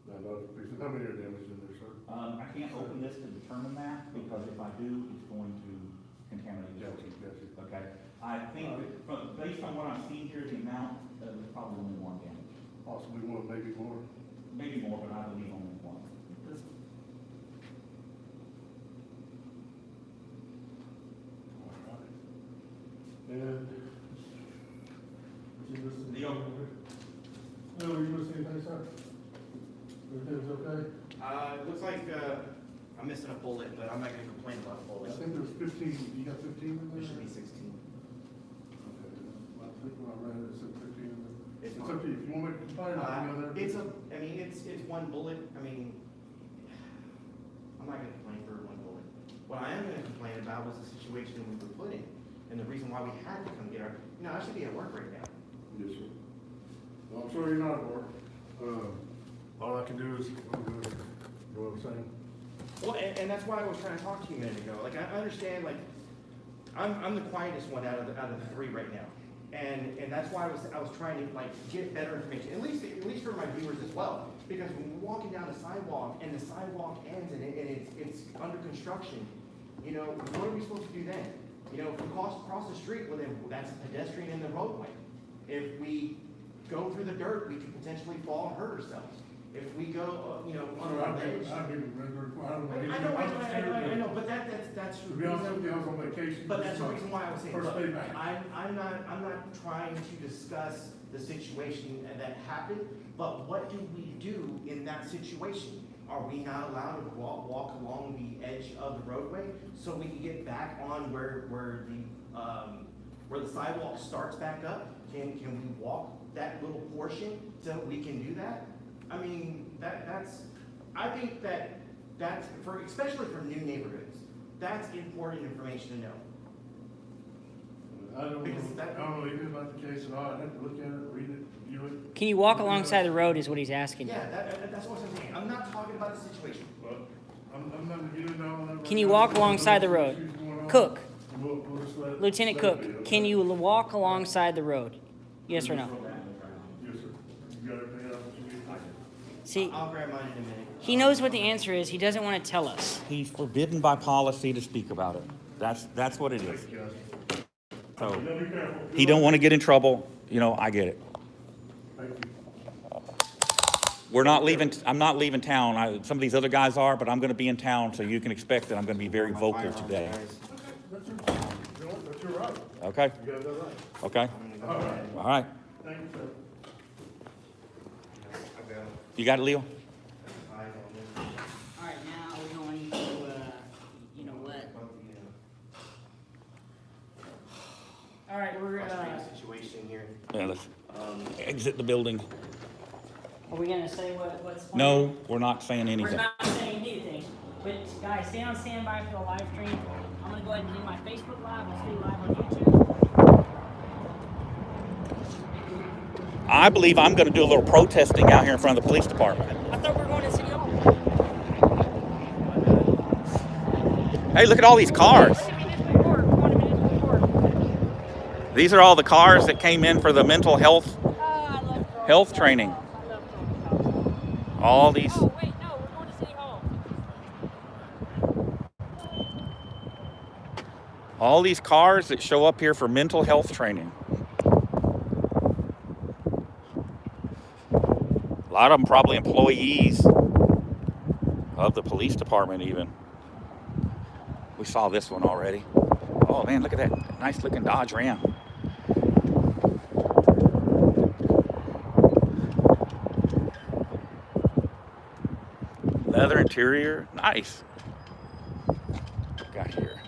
$9 a piece, and how many are damaged in there, sir? I can't open this to determine that, because if I do, it's going to contaminate the Gotcha, system. gotcha. Okay, I think, based on what I'm seeing here, the amount, there's probably only one damage. Possibly one, maybe more. Maybe more, but I believe only one. And. Is this? Leo. No, you missing anything, sir? Everything's okay? It looks like, I'm missing a bullet, but I'm not gonna complain about the I bullets. think there's 15, you got 15 in there? There should be 16. Okay, I think when I read it, it said 15 in there. It's It's fine. up to you, if you want me to complain, I'll be on there. It's one bullet, I'm not gonna complain for one bullet. What I am gonna complain about was the situation we were put in, and the reason why we had to come get our, I should be at work right now. Yes, sir. Well, I'm sure you're not at work. All I can do is, you know what I'm saying? Well, and that's why I was trying to talk to you a minute ago. Like, I understand, like, I'm the quietest one out of the three right now. And that's why I was trying to, like, get better information, at least for my viewers as well. Because when we're walking down the sidewalk and the sidewalk ends and it's under construction, what are we supposed to do then? If we cross the street, well, then that's a pedestrian in the roadway. If we go through the dirt, we could potentially fall and hurt ourselves. If we go, on a ledge. I've been, I don't know. I know, but that's. To be honest with you, I was on vacation. But that's the reason why I was saying, First look, day back. I'm not trying to discuss the situation that happened, but what do we do in that situation? Are we not allowed to walk along the edge of the roadway so we can get back on where the sidewalk starts back up? Can we walk that little portion so we can do that? I think that's especially for new neighborhoods, that's important information to know. I don't Because know anything about the case at all. I'd have to look at it, read it, view it. Can you walk alongside the road is what he's asking you. Yeah, that's what I'm saying. I'm not talking about the situation. Well, I'm not getting down on that. Can you walk alongside the road? Issues going on. Cook, We'll just let- Lieutenant let it Cook, be, can okay? you walk alongside the road? Yes or no? Yes, sir. You got everything else that you need? See, I'll grab mine in a minute. he knows what the answer is. He doesn't want to tell us. He's forbidden by policy to speak about it. That's what it is. Yes. So Now be careful. he don't want to get in trouble. You know, I get it. Thank you. We're not leaving. I'm not leaving town. Some of these other guys are, but I'm going to be in town, so you can expect that I'm going to be very vocal today. That's your, you know, that's your right. Okay. You got that right. Okay. All right. All right. Thank you, sir. You got it, Leo? All right, now we're going to, you know what? All right, we're, Situation here. Yeah. Let's exit the building. are we gonna say what's? No, we're not saying We're anything. not saying anything, but guys, stay on standby for the live stream. I'm gonna go ahead and do my Facebook Live, I'll stay live on YouTube. I believe I'm going to do a little protesting out here in front of the police department. I thought we were going to City Hall. Hey, look at all these cars. Going to municipal court, going to municipal court. These are all the cars that came in for the mental health I love throwing health cops. training. I love throwing cops. All these. Oh, wait, no, we're going to City Hall. All these cars that show up here for mental health training. A lot of them probably employees of the police department even. We saw this one already. Oh man, look at that nice looking Dodge Ram. Leather interior, nice. Got here.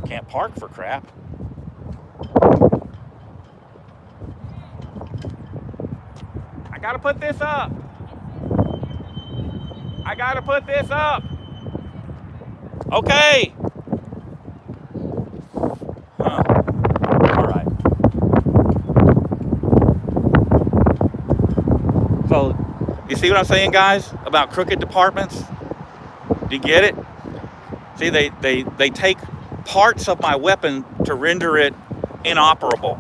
Can't park for crap. I gotta put this up. I gotta put this up. Okay. Huh. All right. So, you see what I'm saying, guys, about crooked departments? Do you get it? See, they take parts of my weapon to render it inoperable.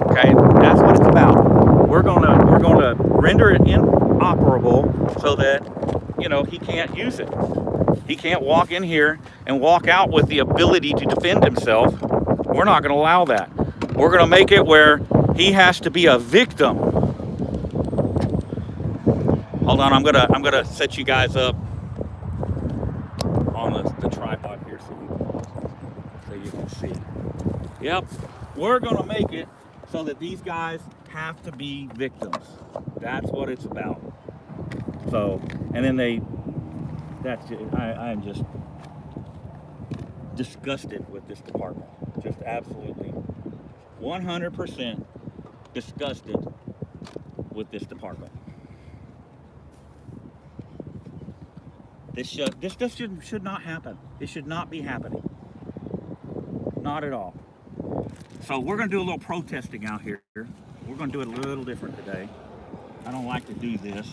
Okay, that's what it's about. We're gonna render it inoperable so that, you know, he can't use it. He can't walk in here and walk out with the ability to defend himself. We're not gonna allow that. We're gonna make it where he has to be a victim. Hold on, I'm gonna set you guys up on the tripod here so you can see. Yep, we're gonna make it so that these guys have to be victims. That's what it's about. So, and then I am just disgusted with this department. Just absolutely 100% disgusted with this department. This should not happen. It should not be happening. Not at all. So we're going to do a little protesting out here. We're going to do it a little different today. I don't like to do this.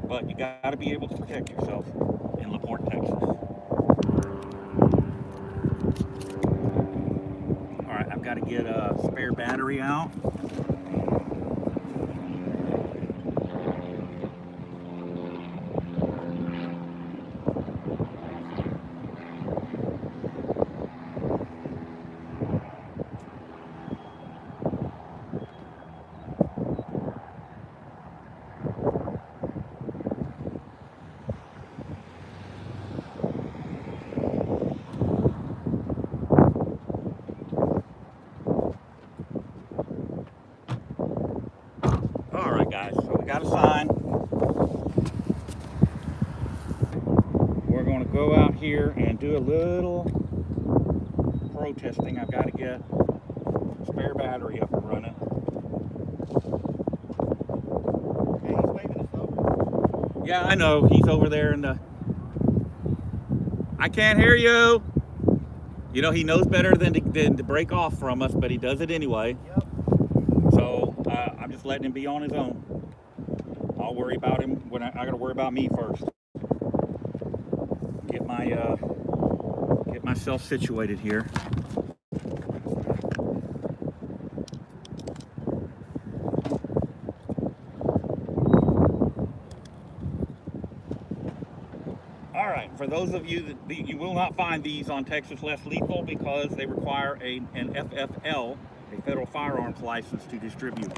But you got to be able to protect yourself in LaPorte, Texas. All right, I've got to get a spare battery out. All right, guys, so we got a sign. We're going to go out here and do a little protesting. I've got to get a spare battery up and running. Hey, he's waving us over. Yeah, I know. He's over there in the... I can't hear you. You know, he knows better than to break off from us, but he does it anyway. Yep. So I'm just letting him be on his own. I'll worry about him when I got to worry about me first. Get myself situated here. All right, for those of you that you will not find these on Texas Less Lethal because they require an FFL, a federal firearms license, to distribute.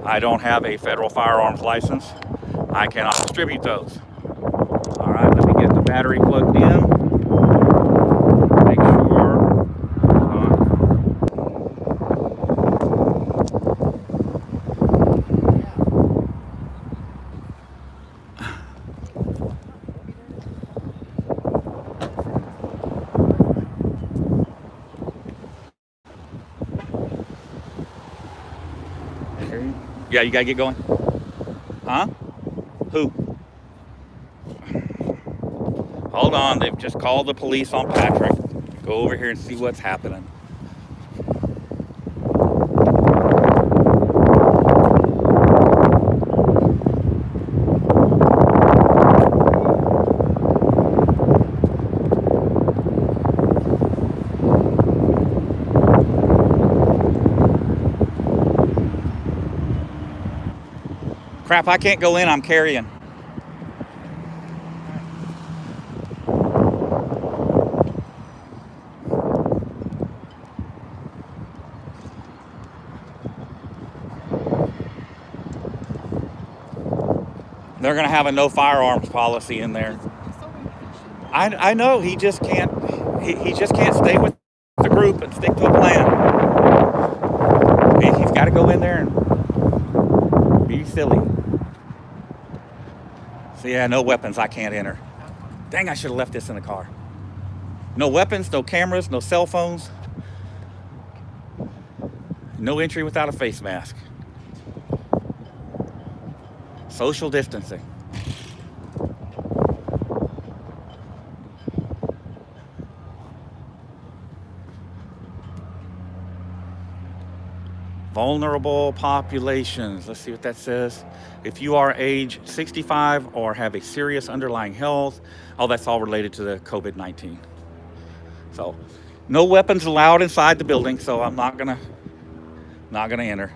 I don't have a federal firearms license. I cannot distribute those. All right, let me get the battery plugged in. Make sure. Yeah, you gotta get going. Huh? Who? Hold on, they've just called the police on Patrick. Go over here and see what's happening. Crap, I can't go in, I'm carrying. They're gonna have a no firearms policy in there. I know, he just can't stay with the group and stick to a plan. He's gotta go in there and be silly. So yeah, no weapons, I can't enter. Dang, I should have left this in the car. No weapons, no cameras, no cell phones. No entry without a face mask. Social distancing. Vulnerable populations. Let's see what that says. If you are age 65 or have a serious underlying health, that's all related to the COVID-19. So, no weapons allowed inside the building, so I'm not gonna enter.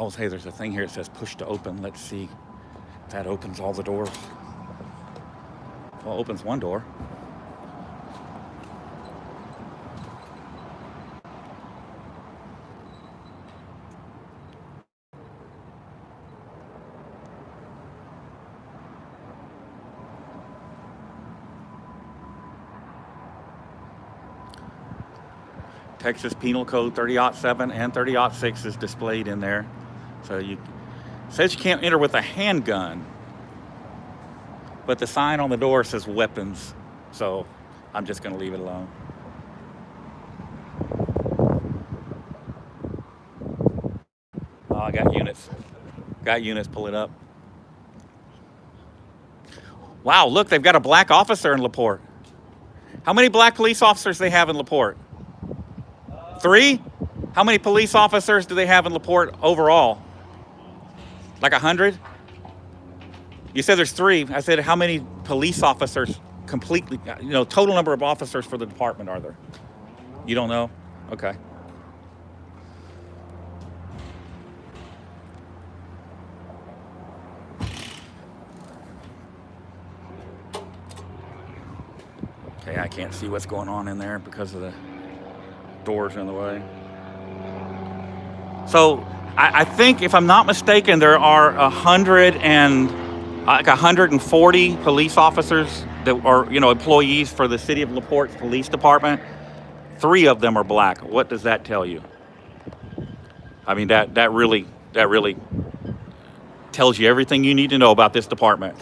Oh, hey, there's a thing here that says push to open. Let's see if that opens all the doors. Well, it opens one door. Texas Penal Code 30-7 and 30-6 is displayed in there. So it says you can't enter with a handgun, but the sign on the door says weapons. So I'm just gonna leave it alone. Oh, I got units. Got units pulling up. Wow, look, they've got a black officer in LaPorte. How many black police officers they have in LaPorte? 3? How many police officers do they have in LaPorte overall? Like 100? You said there's 3. I said, how many police officers completely, total number of officers for the department are there? You don't know? Okay. Okay, I can't see what's going on in there because of the doors in the way. So I think, if I'm not mistaken, there are 140 police officers that are, employees for the city of LaPorte's police department. 3 of them are black. What does that tell you? I mean, that really tells you everything you need to know about this department.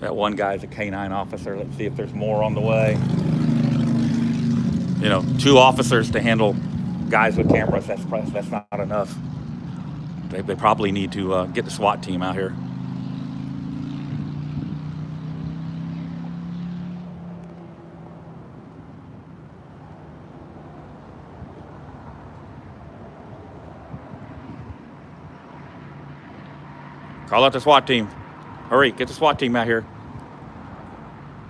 That one guy's a K-9 officer. Let's see if there's more on the way. You know, 2 officers to handle guys with cameras, that's not enough. They probably need to get the SWAT team out here. Call out the SWAT team. Hurry, get the SWAT team out here.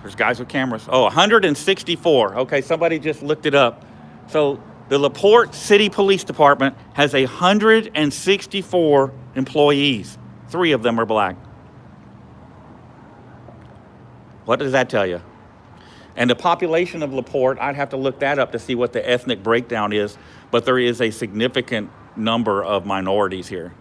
There's guys with cameras. Oh, 164. Okay, somebody just looked it up. So the LaPorte City Police Department has 164 employees. 3 of them are black. What does that tell you? And the population of LaPorte, I'd have to look that up to see what the ethnic breakdown is, but there is a significant number of minorities here.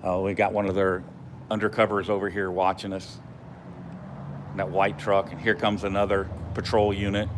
Oh, we got one of their undercovers over here watching us. That white truck, and here comes another patrol unit.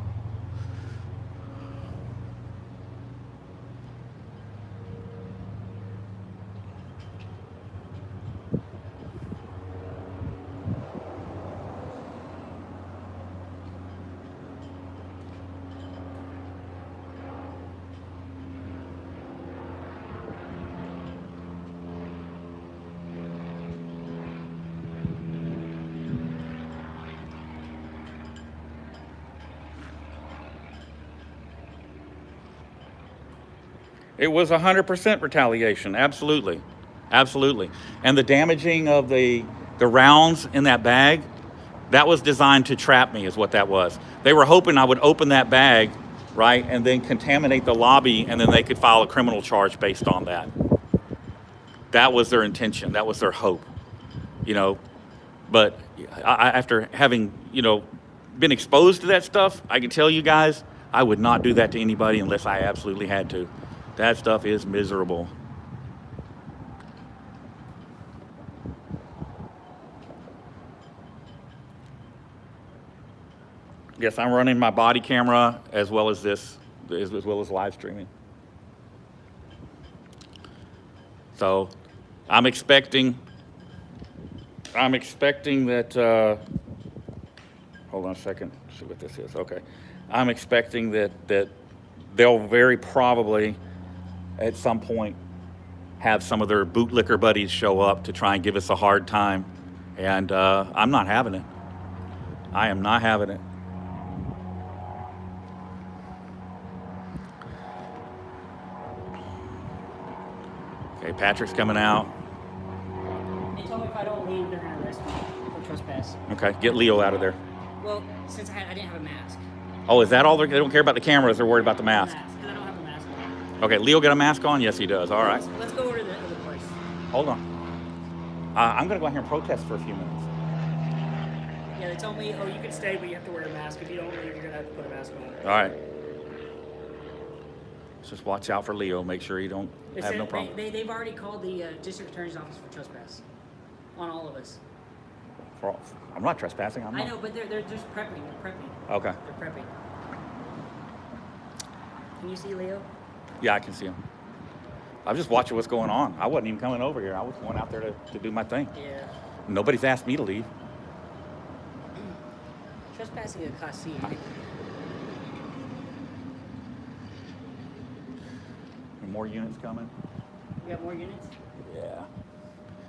It was 100% retaliation, absolutely, absolutely. And the damaging of the rounds in that bag, that was designed to trap me, is what that was. They were hoping I would open that bag, right, and then contaminate the lobby, and then they could file a criminal charge based on that. That was their intention. That was their hope, you know. But after having, you know, been exposed to that stuff, I can tell you guys, I would not do that to anybody unless I absolutely had to. That stuff is miserable. Yes, I'm running my body camera as well as this, as well as live streaming. So I'm expecting that, hold on a second, see what this is, okay. I'm expecting that they'll very probably at some point have some of their bootlicker buddies show up to try and give us a hard time. And I'm not having it. I am not having it. Okay, Patrick's coming out. They told me if I don't leave, they're gonna arrest me for trespass. Okay, get Leo out of there. Well, since I didn't have a mask. Oh, is that all? They don't care about the cameras, they're worried about the mask. Because I don't have a mask on. Okay, Leo got a mask on? Yes, he does. All right. Let's go over to the other place. Hold on. I'm going to go out here and protest for a few minutes. Yeah, they told me, oh, you can stay, but you have to wear a mask. If you don't leave, you're gonna have to put a mask on. All right. Let's just watch out for Leo. Make sure he don't They have said no problem. they've already called the district attorney's office for trespass on all of us. I'm not trespassing. I'm I not. know, but they're just prepping. They're prepping. Okay. They're prepping. Can you see Leo? Yeah, I can see him. I'm just watching what's going on. I wasn't even coming over here. I was going out there to do my thing. Yeah. Nobody's asked me to leave. Trespassing is a class C. More units coming. You got more units? Yeah.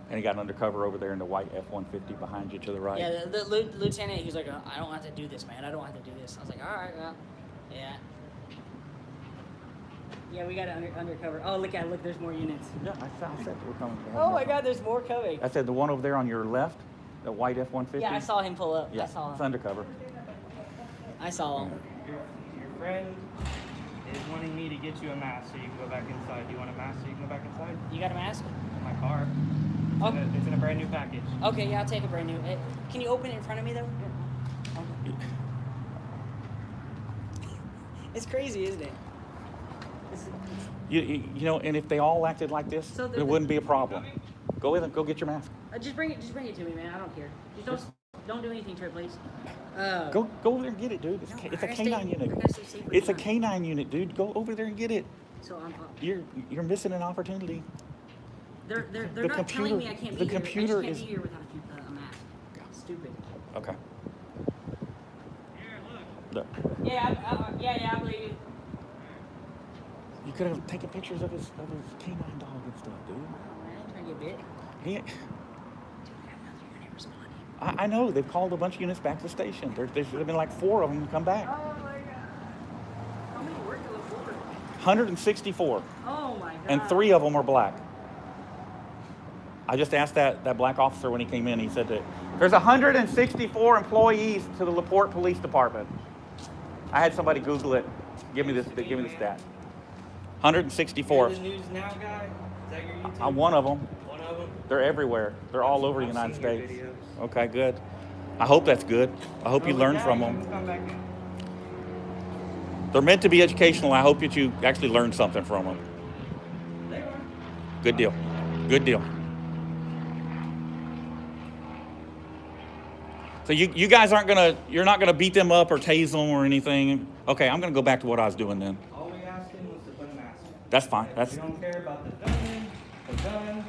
And he got an undercover over there in the white F-150 behind you to the right. Yeah, the lieutenant, he was like, I don't have to do this, man. I don't have to do this. I was like, all right, well, yeah. Yeah, we got it undercover. Oh, look, there's more units. Yeah, I said they were coming. Oh my God, there's more coming. I said the one over there on your left, the white F-150. Yeah, I saw him pull up. Yeah, I saw it's him. undercover. I saw him. Your friend is wanting me to get you a mask so you can go back inside. Do you want a mask so you can go back inside? You got a mask? In my car. Oh. It's in a brand new package. Okay, yeah, I'll take a brand new. Can you open it in front of me though? It's crazy, isn't it? You know, and if they all acted like this, So there wouldn't be a problem. Go in and go get your mask. Just bring it to me, man. I don't care. Just don't do anything to it, please. Go over there and get it, dude. It's, No, it's I a gotta K9 stay- unit. I gotta stay safe with It's a you. K9 unit, dude. Go over there and get it. So I'm. You're missing an opportunity. They're The not telling me I computer- can't the be here. computer I just is- can't be here without a mask. Stupid. Okay. Here, look. Look, Yeah, I believe you. you could have taken pictures of his K9 dog and stuff, dude. Oh, man, I'm trying to get bit. He, Dude, we got another unit responding. I know they've called a bunch of units back to the station. There should have been like 4 of them to come back. Oh my God. How many work at LaPorte? 164, Oh my God. and 3 of them are black. I just asked that black officer when he came in. He said that there's 164 employees to the LaPorte Police Department. I had somebody Google it. Give me the stat. 164. You're the News Now guy? Is that your YouTube? I'm one of them. One of them? They're everywhere. They're all over the I've United seen your States. videos. Okay, good. I hope that's good. I hope you Oh, learn yeah, from you them. can come back in. They're meant to be educational. I hope that you actually learn something from them. They are. Good deal. Good deal. So you guys you're not gonna beat them up or tase them or anything. Okay, I'm gonna go back to what I was doing then. All we asked him was to put a mask on. That's fine. That's We don't care about the gun,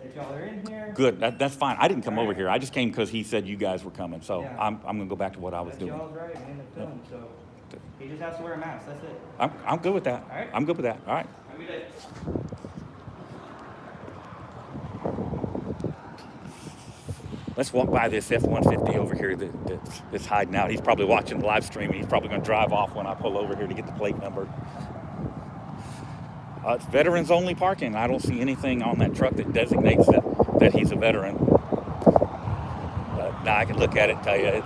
that y'all are in here. good. That's fine. I didn't come over here. I just came because he said you guys were coming. So Yeah. I'm gonna go back to what I was That's doing. y'all's right in the film, so he just has to wear a mask, that's it. I'm good with that. All right. I'm good with that. All right. Have a good day. Let's walk by this F-150 over here that's hiding out. He's probably watching the live stream, and he's probably going to drive off when I pull over here to get the plate number. It's veterans only parking. I don't see anything on that truck that designates that he's a veteran. But now I can look at it and tell you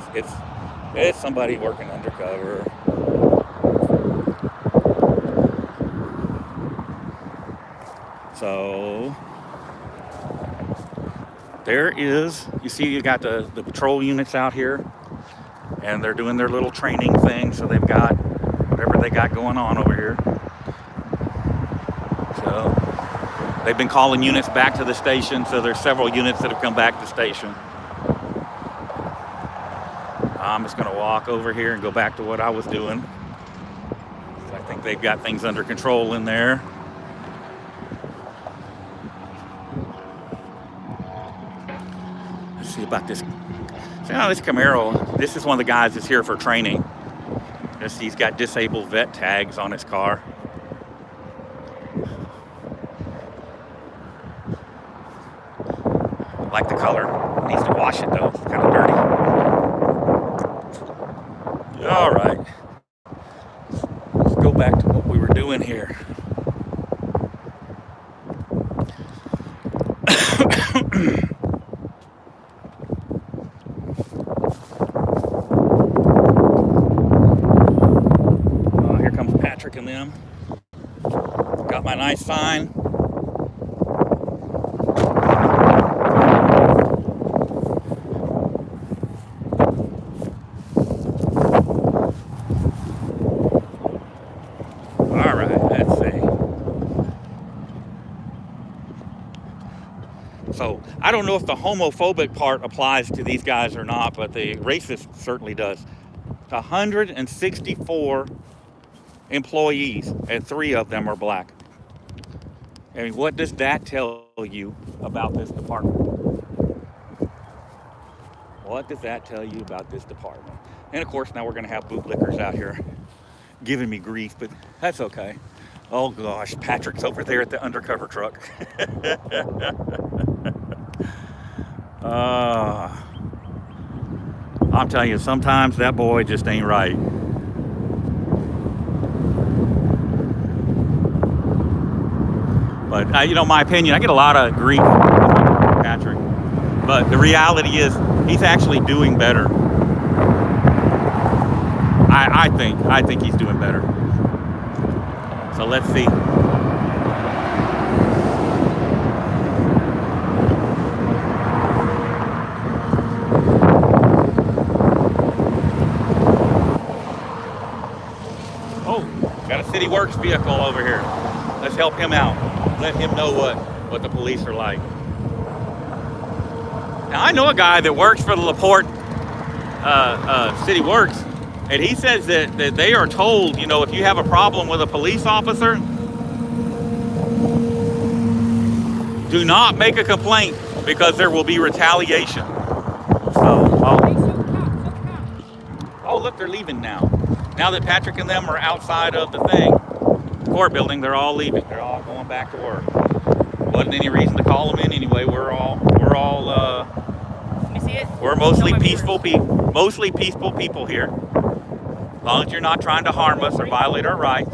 it's somebody working undercover. So there is, you see you got the patrol units out here, and they're doing their little training thing, so they've got whatever they got going on over here. So they've been calling units back to the station, so there's several units that have come back to the station. I'm just gonna walk over here and go back to what I was doing. So I think they've got things under control in there. See about this. So this Camaro, this is one of the guys that's here for training. He's got disabled vet tags on his car. I like the color. Needs to wash it though. It's kind of dirty. All right. Let's go back to what we were doing here. Here comes Patrick and them. Got my nice sign. All right, let's see. So I don't know if the homophobic part applies to these guys or not, but the racist certainly does. 164 employees, and 3 of them are black. I mean, what does that tell you about this department? What does that tell you about this department? And of course, now we're going to have bootlickers out here giving me grief, but that's okay. Oh gosh, Patrick's over there at the undercover truck. I'm telling you, sometimes that boy just ain't right. But you know, my opinion, I get a lot of grief from Patrick. But the reality is, he's actually doing better. I think he's doing better. So let's see. Oh, got a City Works vehicle over here. Let's help him out. Let him know what the police are like. Now, I know a guy that works for the LaPorte City Works, and he says that they are told, you know, if you have a problem with a police officer, do not make a complaint because there will be retaliation. So, oh, look, they're leaving now. Now that Patrick and them are outside of the court building, they're all leaving. They're all going back to work. Wasn't any reason to call them in anyway. We're mostly peaceful people. Mostly peaceful people here. As long as you're not trying to harm us or violate our rights.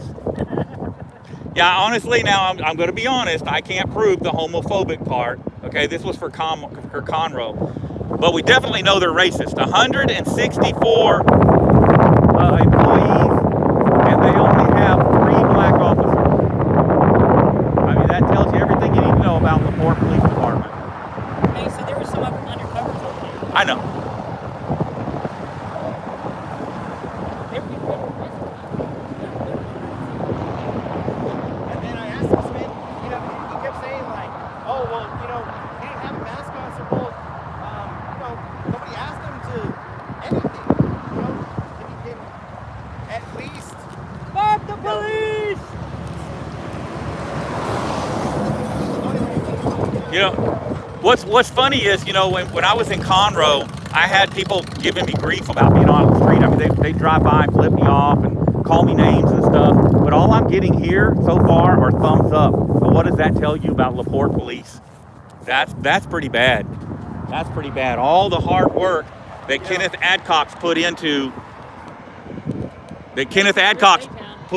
Yeah, honestly, now I'm going to be honest. I can't prove the homophobic part. Okay, this was for Conroe, but we definitely know they're racist. 164 employees, and they only have 3 black officers. I mean, that tells you everything you need to know about the Port Police Department. Hey, so there was some undercovers over there. I know. And then I asked him, Smith, you know, he kept saying like, oh, well, you know, he didn't have a mask on, so well, you know, nobody asked him to anything, you know, and he can at least. Fuck the police! You know, what's funny is, you know, when I was in Conroe, I had people giving me grief about being on the street. I mean, they drive by and flip me off and call me names and stuff. But all I'm getting here so far are thumbs up. So what does that tell you about LaPorte Police? That's pretty bad. That's pretty bad. All the hard work that Kenneth Adcox put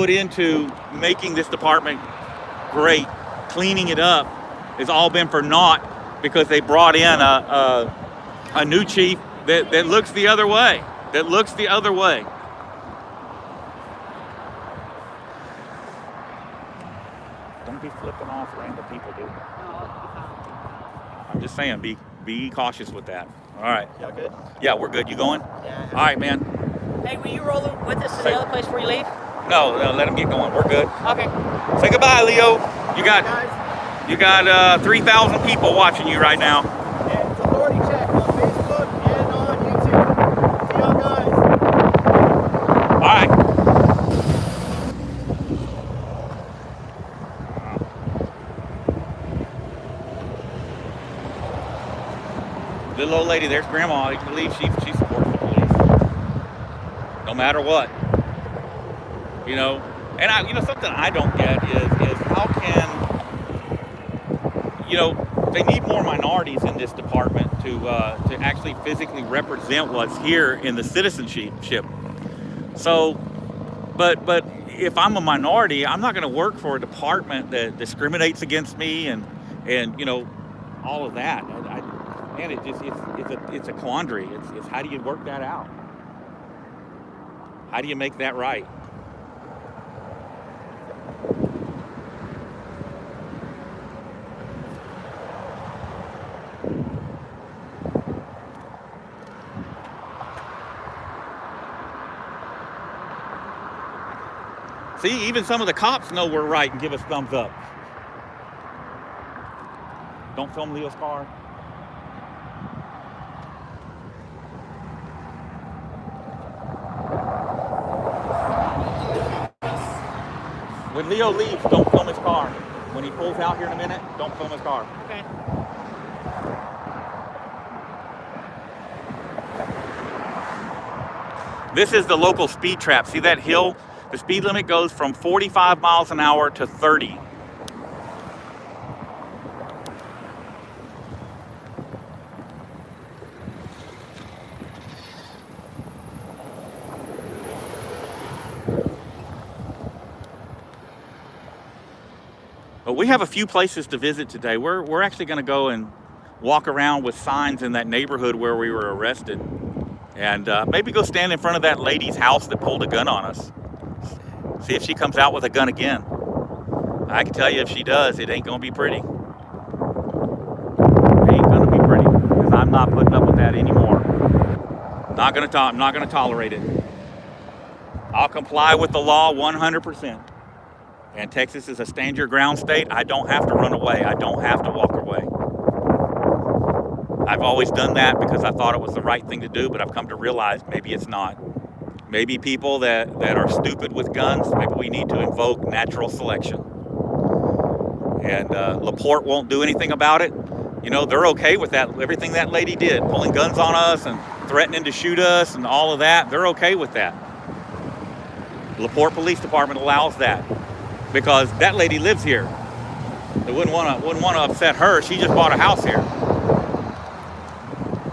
into making this department great, cleaning it up, has all been for naught because they brought in a new chief that looks the other way. That looks the other way. Don't be flipping off random people, dude. I'm just saying, be cautious with that. All right. Y'all good? Yeah, we're good. You going? Yeah. All right, man. Hey, will you roll with us to the other place before you leave? No, let him get going. We're good. Okay. Say goodbye, Leo. You got Guys, 3,000 people watching you right now. and it's authority check on Facebook and on YouTube. See y'all guys. All right. Little old lady, there's Grandma. You can believe she supports the police, no matter what. You know, and something I don't get is how can, you know, they need more minorities in this department to actually physically represent what's here in the citizenship. So, but if I'm a minority, I'm not going to work for a department that discriminates against me and you know, all of that. Man, it's a quandary. It's how do you work that out? How do you make that right? See, even some of the cops know we're right and give us thumbs up. Don't film Leo's car. When Leo leaves, don't film his car. When he pulls out here in a minute, don't film his car. Okay. This is the local speed trap. See that hill? The speed limit goes from 45 miles an hour to 30. But we have a few places to visit today. We're actually going to go and walk around with signs in that neighborhood where we were arrested, and maybe go stand in front of that lady's house that pulled a gun on us. See if she comes out with a gun again. I can tell you, if she does, it ain't going to be pretty. It ain't going to be pretty, because I'm not putting up with that anymore. I'm not going to tolerate it. I'll comply with the law 100%. And Texas is a stand your ground state. I don't have to run away. I don't have to walk away. I've always done that because I thought it was the right thing to do, but I've come to realize maybe it's not. Maybe people that are stupid with guns, maybe we need to invoke natural selection. And LaPorte won't do anything about it. You know, they're okay with that. Everything that lady did, pulling guns on us and threatening to shoot us and all of that, they're okay with that. LaPorte Police Department allows that because that lady lives here. They wouldn't want to upset her. She just bought a house here.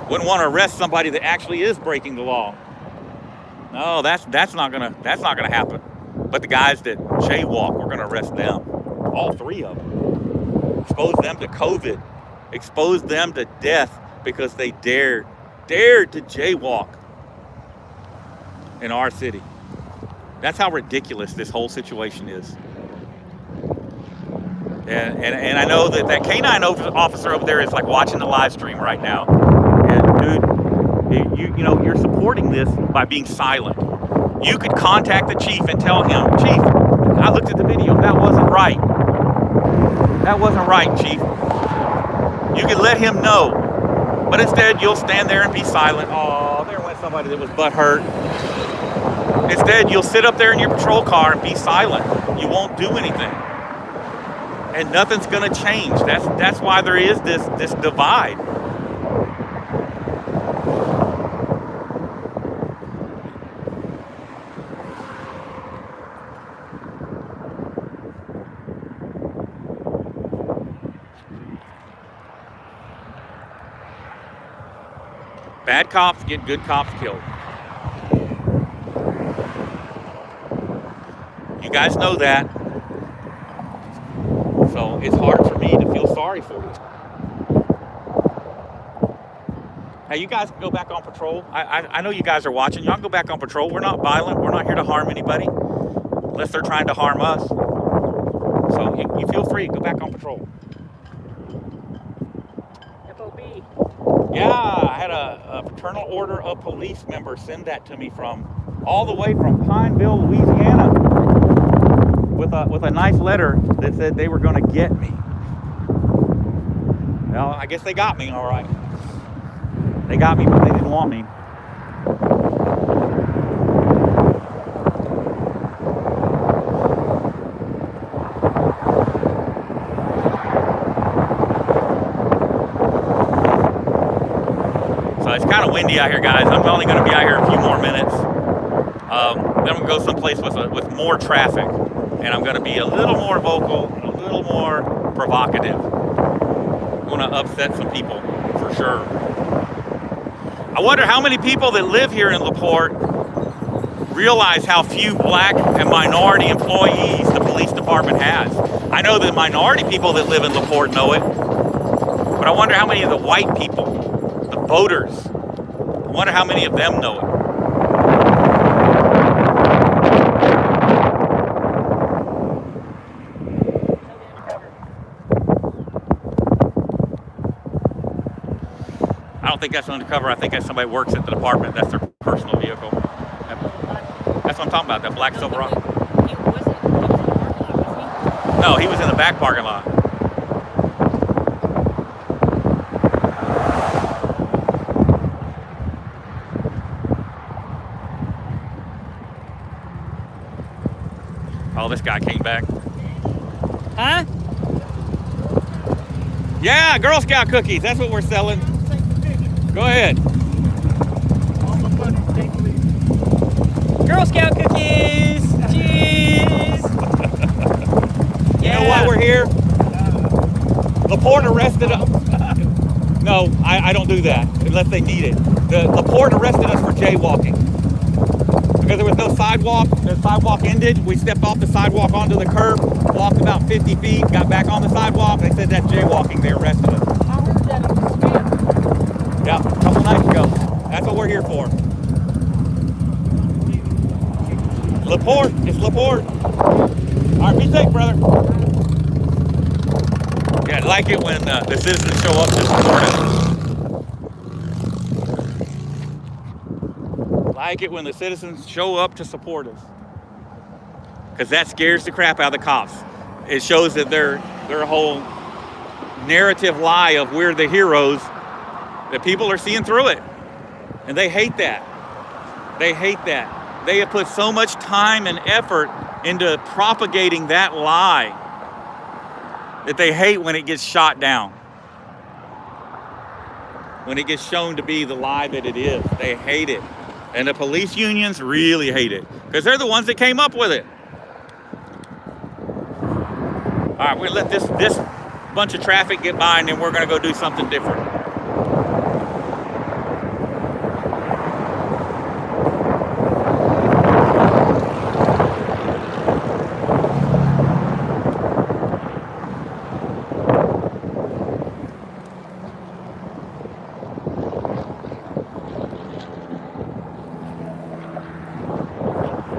Wouldn't want to arrest somebody that actually is breaking the law. No, that's not gonna happen. But the guys that jaywalk, we're gonna arrest them. All three of them. Expose them to COVID. Expose them to death because they dared to jaywalk in our city. That's how ridiculous this whole situation is. And I know that K-9 officer over there is like watching the live stream right now. And dude, you know, you're supporting this by being silent. You could contact the chief and tell him, Chief, I looked at the video, that wasn't right. That wasn't right, Chief. You could let him know. But instead, you'll stand there and be silent. Oh, there went somebody that was butthurt. Instead, you'll sit up there in your patrol car and be silent. You won't do anything. And nothing's gonna change. That's why there is this divide. Bad cops get good cops killed. You guys know that. So it's hard for me to feel sorry for you. Hey, you guys can go back on patrol. I know you guys are watching. Y'all can go back on patrol. We're not violent. We're not here to harm anybody unless they're trying to harm us. So you feel free. Go back on patrol. FOB. Yeah, I had a fraternal order of police member send that to me from all the way from Pineville, Louisiana, with a nice letter that said they were going to get me. Well, I guess they got me, all right. They got me, but they didn't want me. It's kind of windy out here, guys. I'm only going to be out here a few more minutes. Then I'm going to go someplace with more traffic, and I'm going to be a little more vocal, and a little more provocative. I'm going to upset some people for sure. I wonder how many people that live here in LaPorte realize how few black and minority employees the police department has. I know the minority people that live in LaPorte know it, but I wonder how many of the white people, the voters, I wonder how many of them know it. I don't think that's undercover. I think that's somebody who works at the department. That's their personal vehicle. That's what I'm talking about, that black Silverado. No, he was in the back parking lot. Oh, this guy came back. Huh? Yeah, Girl Scout cookies. That's what we're selling. Go ahead. Girl Scout cookies! Cheese! You know why we're here? LaPorte arrested us. No, I don't do that unless they need it. LaPorte arrested us for jaywalking. because there was no sidewalk. The sidewalk ended. We stepped off the sidewalk onto the curb, walked about 50 feet, got back on the sidewalk. They said that's jaywalking. They arrested us. I heard that on the stand. Yeah, a couple nights ago. That's what we're here for. LaPorte, it's LaPorte. All right, be safe, brother. Yeah, I like it when the citizens show up to support us. Like it when the citizens show up to support us. Because that scares the crap out of the cops. It shows that their whole narrative lie of we're the heroes, that people are seeing through it. And they hate that. They hate that. They have put so much time and effort into propagating that lie that they hate when it gets shot down. When it gets shown to be the lie that it is, they hate it. And the police unions really hate it because they're the ones that came up with it. All right, we're gonna let this bunch of traffic get by and then we're gonna go do something different.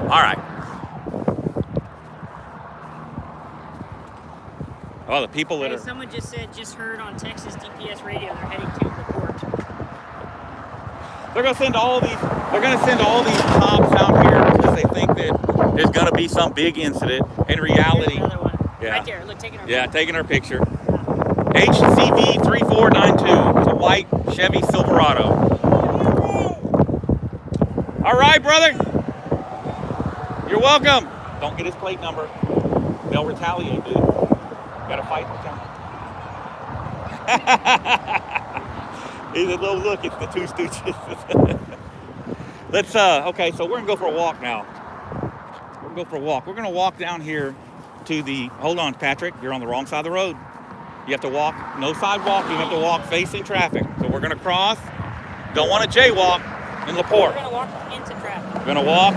All right. Oh, the people that Hey, are... someone just said, just heard on Texas DPS radio, they're heading to LaPorte. They're gonna send all these cops out here because they think that there's gonna be some big incident. In reality, Here's another one. Yeah. Right there, look, taking our yeah, taking our picture. HCV 3492. It's a white Chevy Silverado. All right, brother. You're welcome. Don't get his plate number. They'll retaliate, dude. Gotta fight with them. He said, "Oh, look, it's the Two Stooges." Let's, okay, so we're gonna go for a walk now. We're gonna go for a walk. We're gonna walk down here to the, hold on, Patrick, you're on the wrong side of the road. You have to walk, no sidewalk, you have to walk facing traffic. So we're gonna cross, don't wanna jaywalk in LaPorte. We're gonna walk into traffic. We're gonna walk,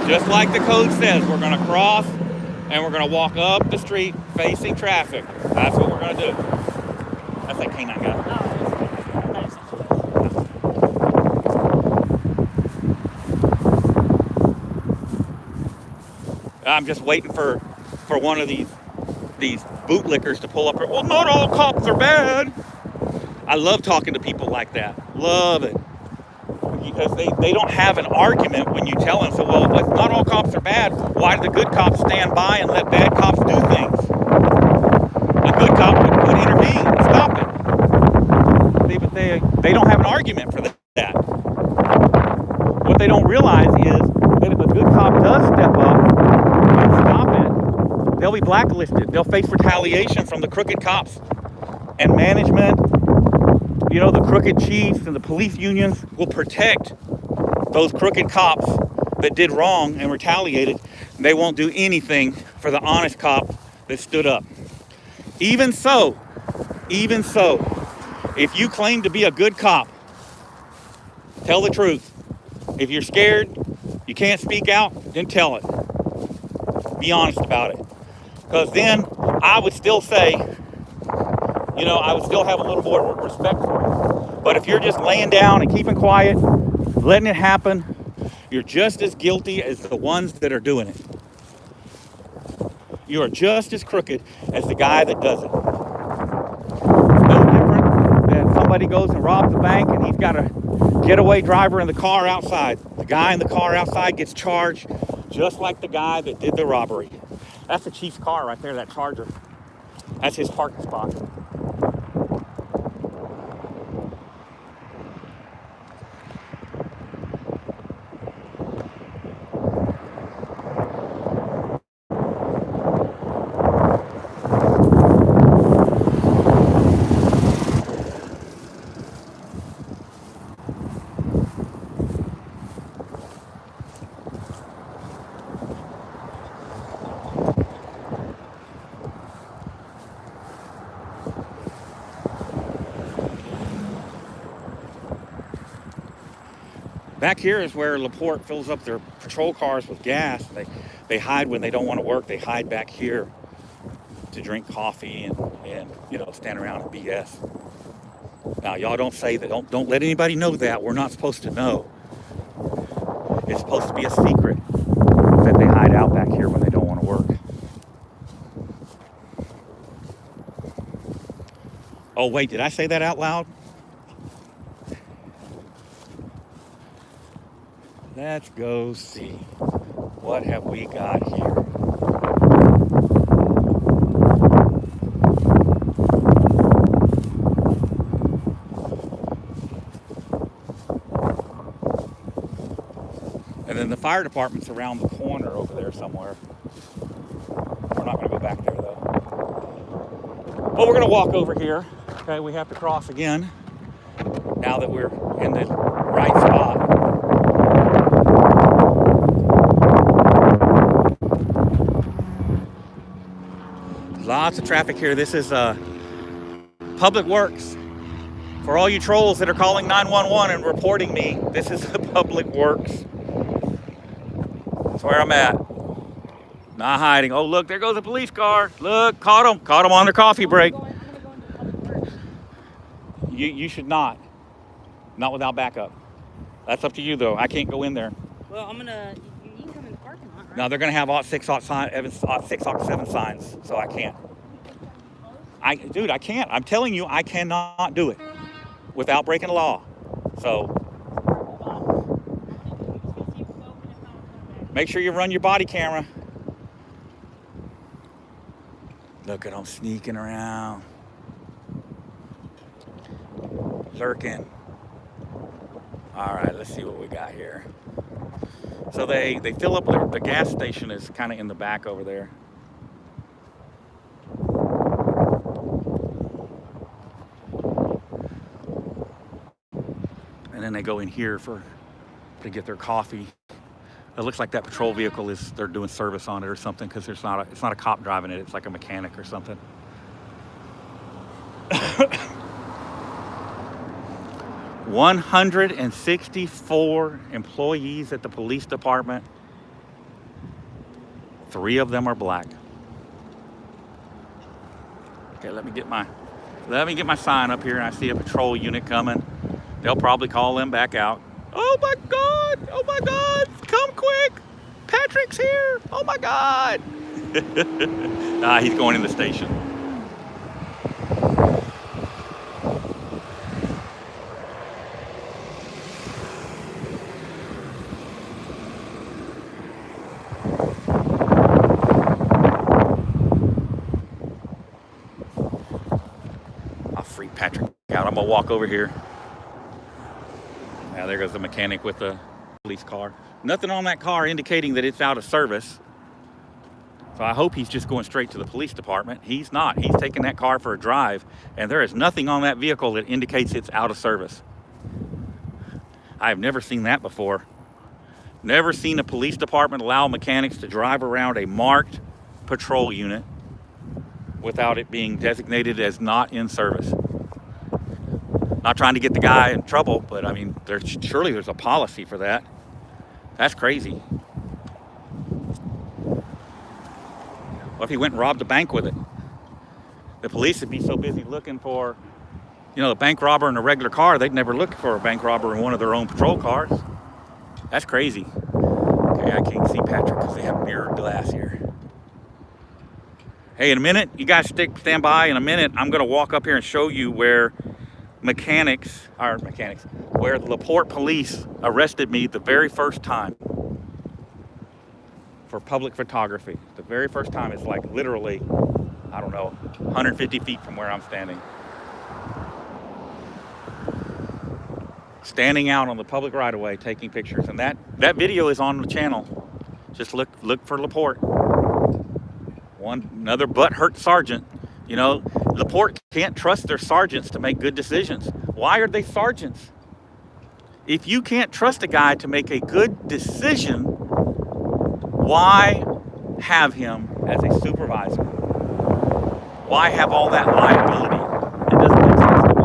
just like the code says, we're gonna cross and we're gonna walk up the street facing traffic. That's what we're gonna do. That's that canine guy. Oh, that's I'm just waiting for one of these bootlickers to pull up here. Well, not all cops are bad. I love talking to people like that. Love it. Because they don't have an argument when you tell them, so, well, if not all cops are bad, why do the good cops stand by and let bad cops do things? A good cop would intervene and stop it. But they don't have an argument for that. What they don't realize is that if a good cop does step up and stop it, they'll be blacklisted. They'll face retaliation from the crooked cops. And management, you know, the crooked chiefs and the police unions will protect those crooked cops that did wrong and retaliated. They won't do anything for the honest cop that stood up. Even so, if you claim to be a good cop, tell the truth. If you're scared, you can't speak out, then tell it. Be honest about it. Because then I would still say, you know, I would still have a little more respect for it. But if you're just laying down and keeping quiet, letting it happen, you're just as guilty as the ones that are doing it. You are just as crooked as the guy that does it. It's no different than somebody goes and robs a bank and he's got a getaway driver in the car outside. The guy in the car outside gets charged just like the guy that did the robbery. That's the chief's car right there, that Charger. That's his parking spot. Back here is where LaPorte fills up their patrol cars with gas. They hide when they don't want to work. They hide back here to drink coffee and you know, stand around and BS. Now, y'all don't say that. Don't let anybody know that. We're not supposed to know. It's supposed to be a secret that they hide out back here when they don't want to work. Oh, wait, did I say that out loud? Let's go see. What have we got here? And then the fire department's around the corner over there somewhere. We're not going to go back there, though. But we're going to walk over here. Okay, we have to cross again now that we're in the right spot. Lots of traffic here. This is Public Works. For all you trolls that are calling 911 and reporting me, this is the Public Works. That's where I'm at. Not hiding. Oh, look, there goes a police car. Look, caught them. Caught them on their coffee break. I'm gonna go into Public Works. You should not. Not without backup. That's up to you, though. I can't go in there. Well, I'm gonna. You can come in the parking lot, right? No, they're going to have ought 6, ought 7 signs, so I can't. Dude, I can't. I'm telling you, I cannot do it without breaking the law. So make sure you run your body camera. Look at them sneaking around. Lurking. All right, let's see what we got here. So they fill up the gas station is kind of in the back over there. And then they go in here to get their coffee. It looks like that patrol vehicle they're doing service on it or something, because it's not a cop driving it. It's like a mechanic or something. 164 employees at the police department. 3 of them are black. Okay, let me get my sign up here, and I see a patrol unit coming. They'll probably call them back out. Oh my God! Oh my God! Come quick! Patrick's here! Oh my God! He's going in the station. I'll freak Patrick out. I'm gonna walk over here. Now there goes the mechanic with the police car. Nothing on that car indicating that it's out of service. So I hope he's just going straight to the police department. He's not. He's taking that car for a drive, and there is nothing on that vehicle that indicates it's out of service. I have never seen that before. Never seen a police department allow mechanics to drive around a marked patrol unit without it being designated as not in service. Not trying to get the guy in trouble, but I mean, surely there's a policy for that. That's crazy. What if he went and robbed a bank with it? The police would be so busy looking for, the bank robber in a regular car, they'd never look for a bank robber in one of their own patrol cars. That's crazy. Okay, I can't see Patrick because they have mirrored glass here. Hey, in a minute, you guys stand by. In a minute, I'm gonna walk up here and show you where where the LaPorte police arrested me the very first time for public photography. The very first time. It's like literally, I don't know, 150 feet from where I'm standing. Standing out on the public right-of-way taking pictures. And that video is on the channel. Just look for LaPorte. Another butthurt sergeant. LaPorte can't trust their sergeants to make good decisions. Why are they sergeants? If you can't trust a guy to make a good decision, why have him as a supervisor? Why have all that liability? It doesn't make sense to me.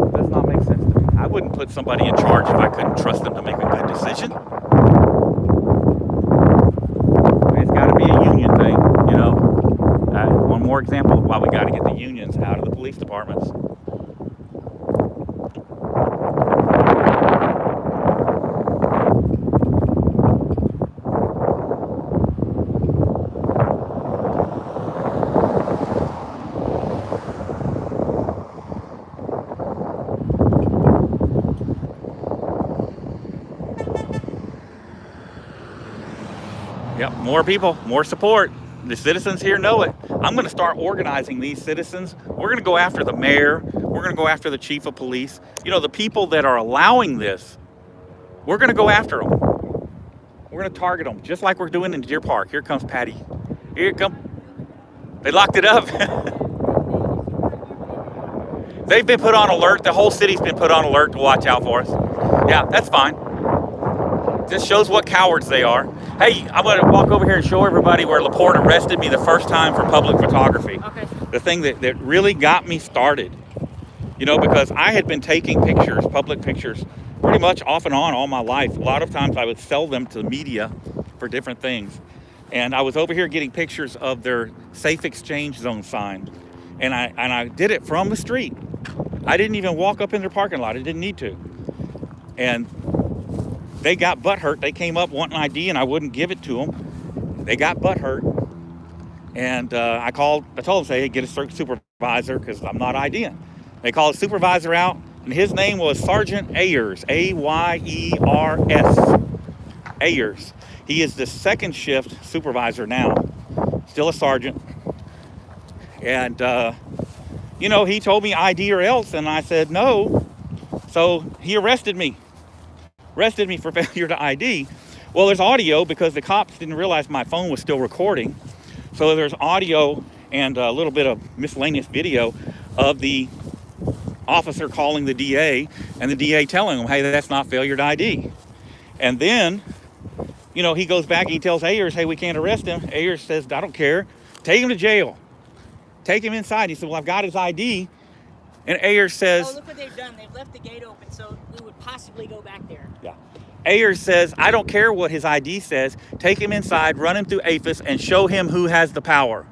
It does not make sense to me. I wouldn't put somebody in charge if I couldn't trust them to make a good decision. It's got to be a union thing, you know. One more example of why we got to get the unions out of the police departments. Yep, more people, more support. The citizens here know it. I'm going to start organizing these citizens. We're going to go after the mayor. We're going to go after the chief of police. You know, the people that are allowing this, we're going to go after them. We're going to target them, just like we're doing in Deer Park. Here comes Patty. Here it comes. They locked it up. They've been put on alert. The whole city's been put on alert to watch out for us. Yeah, that's fine. This shows what cowards they are. Hey, I'm going to walk over here and show everybody where LaPorte arrested me the first time for public photography. Okay. The thing that really got me started, you know, because I had been taking pictures, public pictures, pretty much off and on all my life. A lot of times I would sell them to the media for different things. And I was over here getting pictures of their safe exchange zone sign. And I did it from the street. I didn't even walk up in their parking lot. I didn't need to. And they got butthurt. They came up wanting ID and I wouldn't give it to them. They got butthurt. And I told them, say, hey, get a supervisor because I'm not IDing. They called a supervisor out and his name was Sergeant Ayers, A-Y-E-R-S. Ayers. He is the second shift supervisor now, still a sergeant. And, you know, he told me ID or else, and I said no. So he arrested me for failure to ID. Well, there's audio because the cops didn't realize my phone was still recording. So there's audio and a little bit of miscellaneous video of the officer calling the DA and the DA telling him, hey, that's not failure to ID. And then, you know, he goes back and he tells Ayers, hey, we can't arrest him. Ayers says, I don't care. Take him to jail. Take him inside. He said, well, I've got his ID. And Ayers says... Oh, look what they've done. They've left the gate open, so we would possibly go back there. Yeah. Ayers says, I don't care what his ID says. Take him inside, run him through APHIS, and show him who has the power.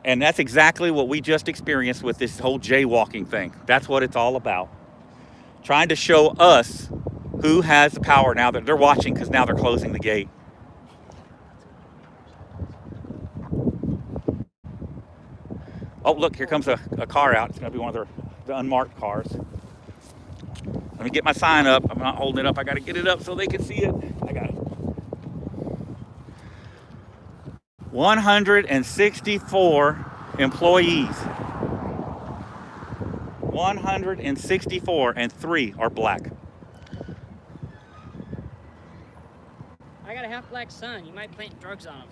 And that's exactly what we just experienced with this whole jaywalking thing. That's what it's all about. Trying to show us who has the power now that they're watching because now they're closing the gate. Oh, look, here comes a car out. It's going to be one of the unmarked cars. Let me get my sign up. I'm not holding it up. I got to get it up so they can see it. I got it. 164 employees. 164, and 3 are black. I got a half-black son. You might plant drugs on him.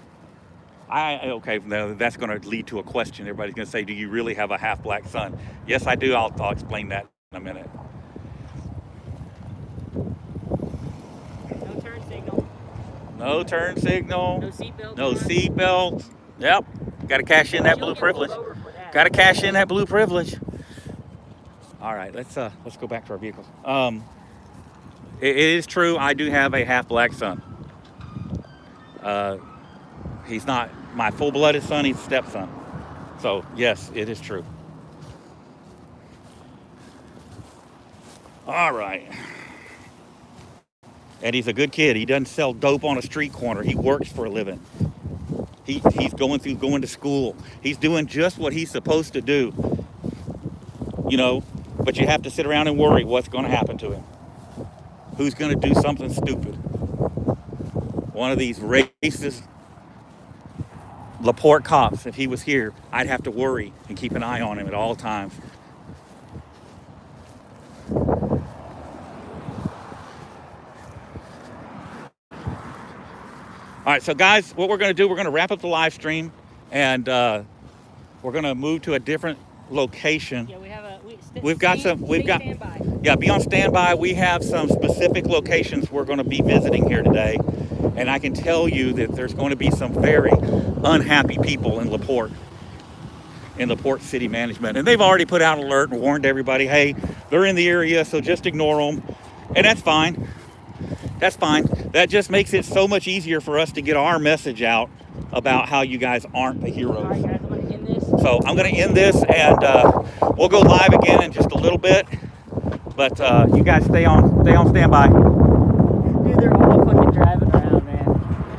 Okay, now that's going to lead to a question. Everybody's going to say, do you really have a half-black son? Yes, I do. I'll explain that in a minute. No turn signal. No turn signal. No seatbelt. No seatbelts. Yep. Got to cash in that blue privilege. Got to cash in that blue privilege. All right, let's go back to our vehicles. It is true. I do have a half-black son. He's not my full-blooded son. He's a stepson. So yes, it is true. All right. And he's a good kid. He doesn't sell dope on a street corner. He works for a living. He's going to school. He's doing just what he's supposed to do. You know, but you have to sit around and worry what's going to happen to him. Who's going to do something stupid? One of these racist LaPorte cops, if he was here, I'd have to worry and keep an eye on him at all times. All right, so guys, what we're going to do, we're going to wrap up the live stream, and we're going to move to a different location. Yeah, Be on standby. We have some specific locations we're going to be visiting here today, and I can tell you that there's going to be some very unhappy people in LaPorte. in LaPorte City Management. And they've already put out an alert and warned everybody, hey, they're in the area, so just ignore them. And that's fine. That's fine. That just makes it so much easier for us to get our message out about how you guys aren't the All right, heroes. guys, I'm gonna end this. So I'm going to end this, and we'll go live again in just a little bit. But you guys stay on standby. Dude, they're all fucking driving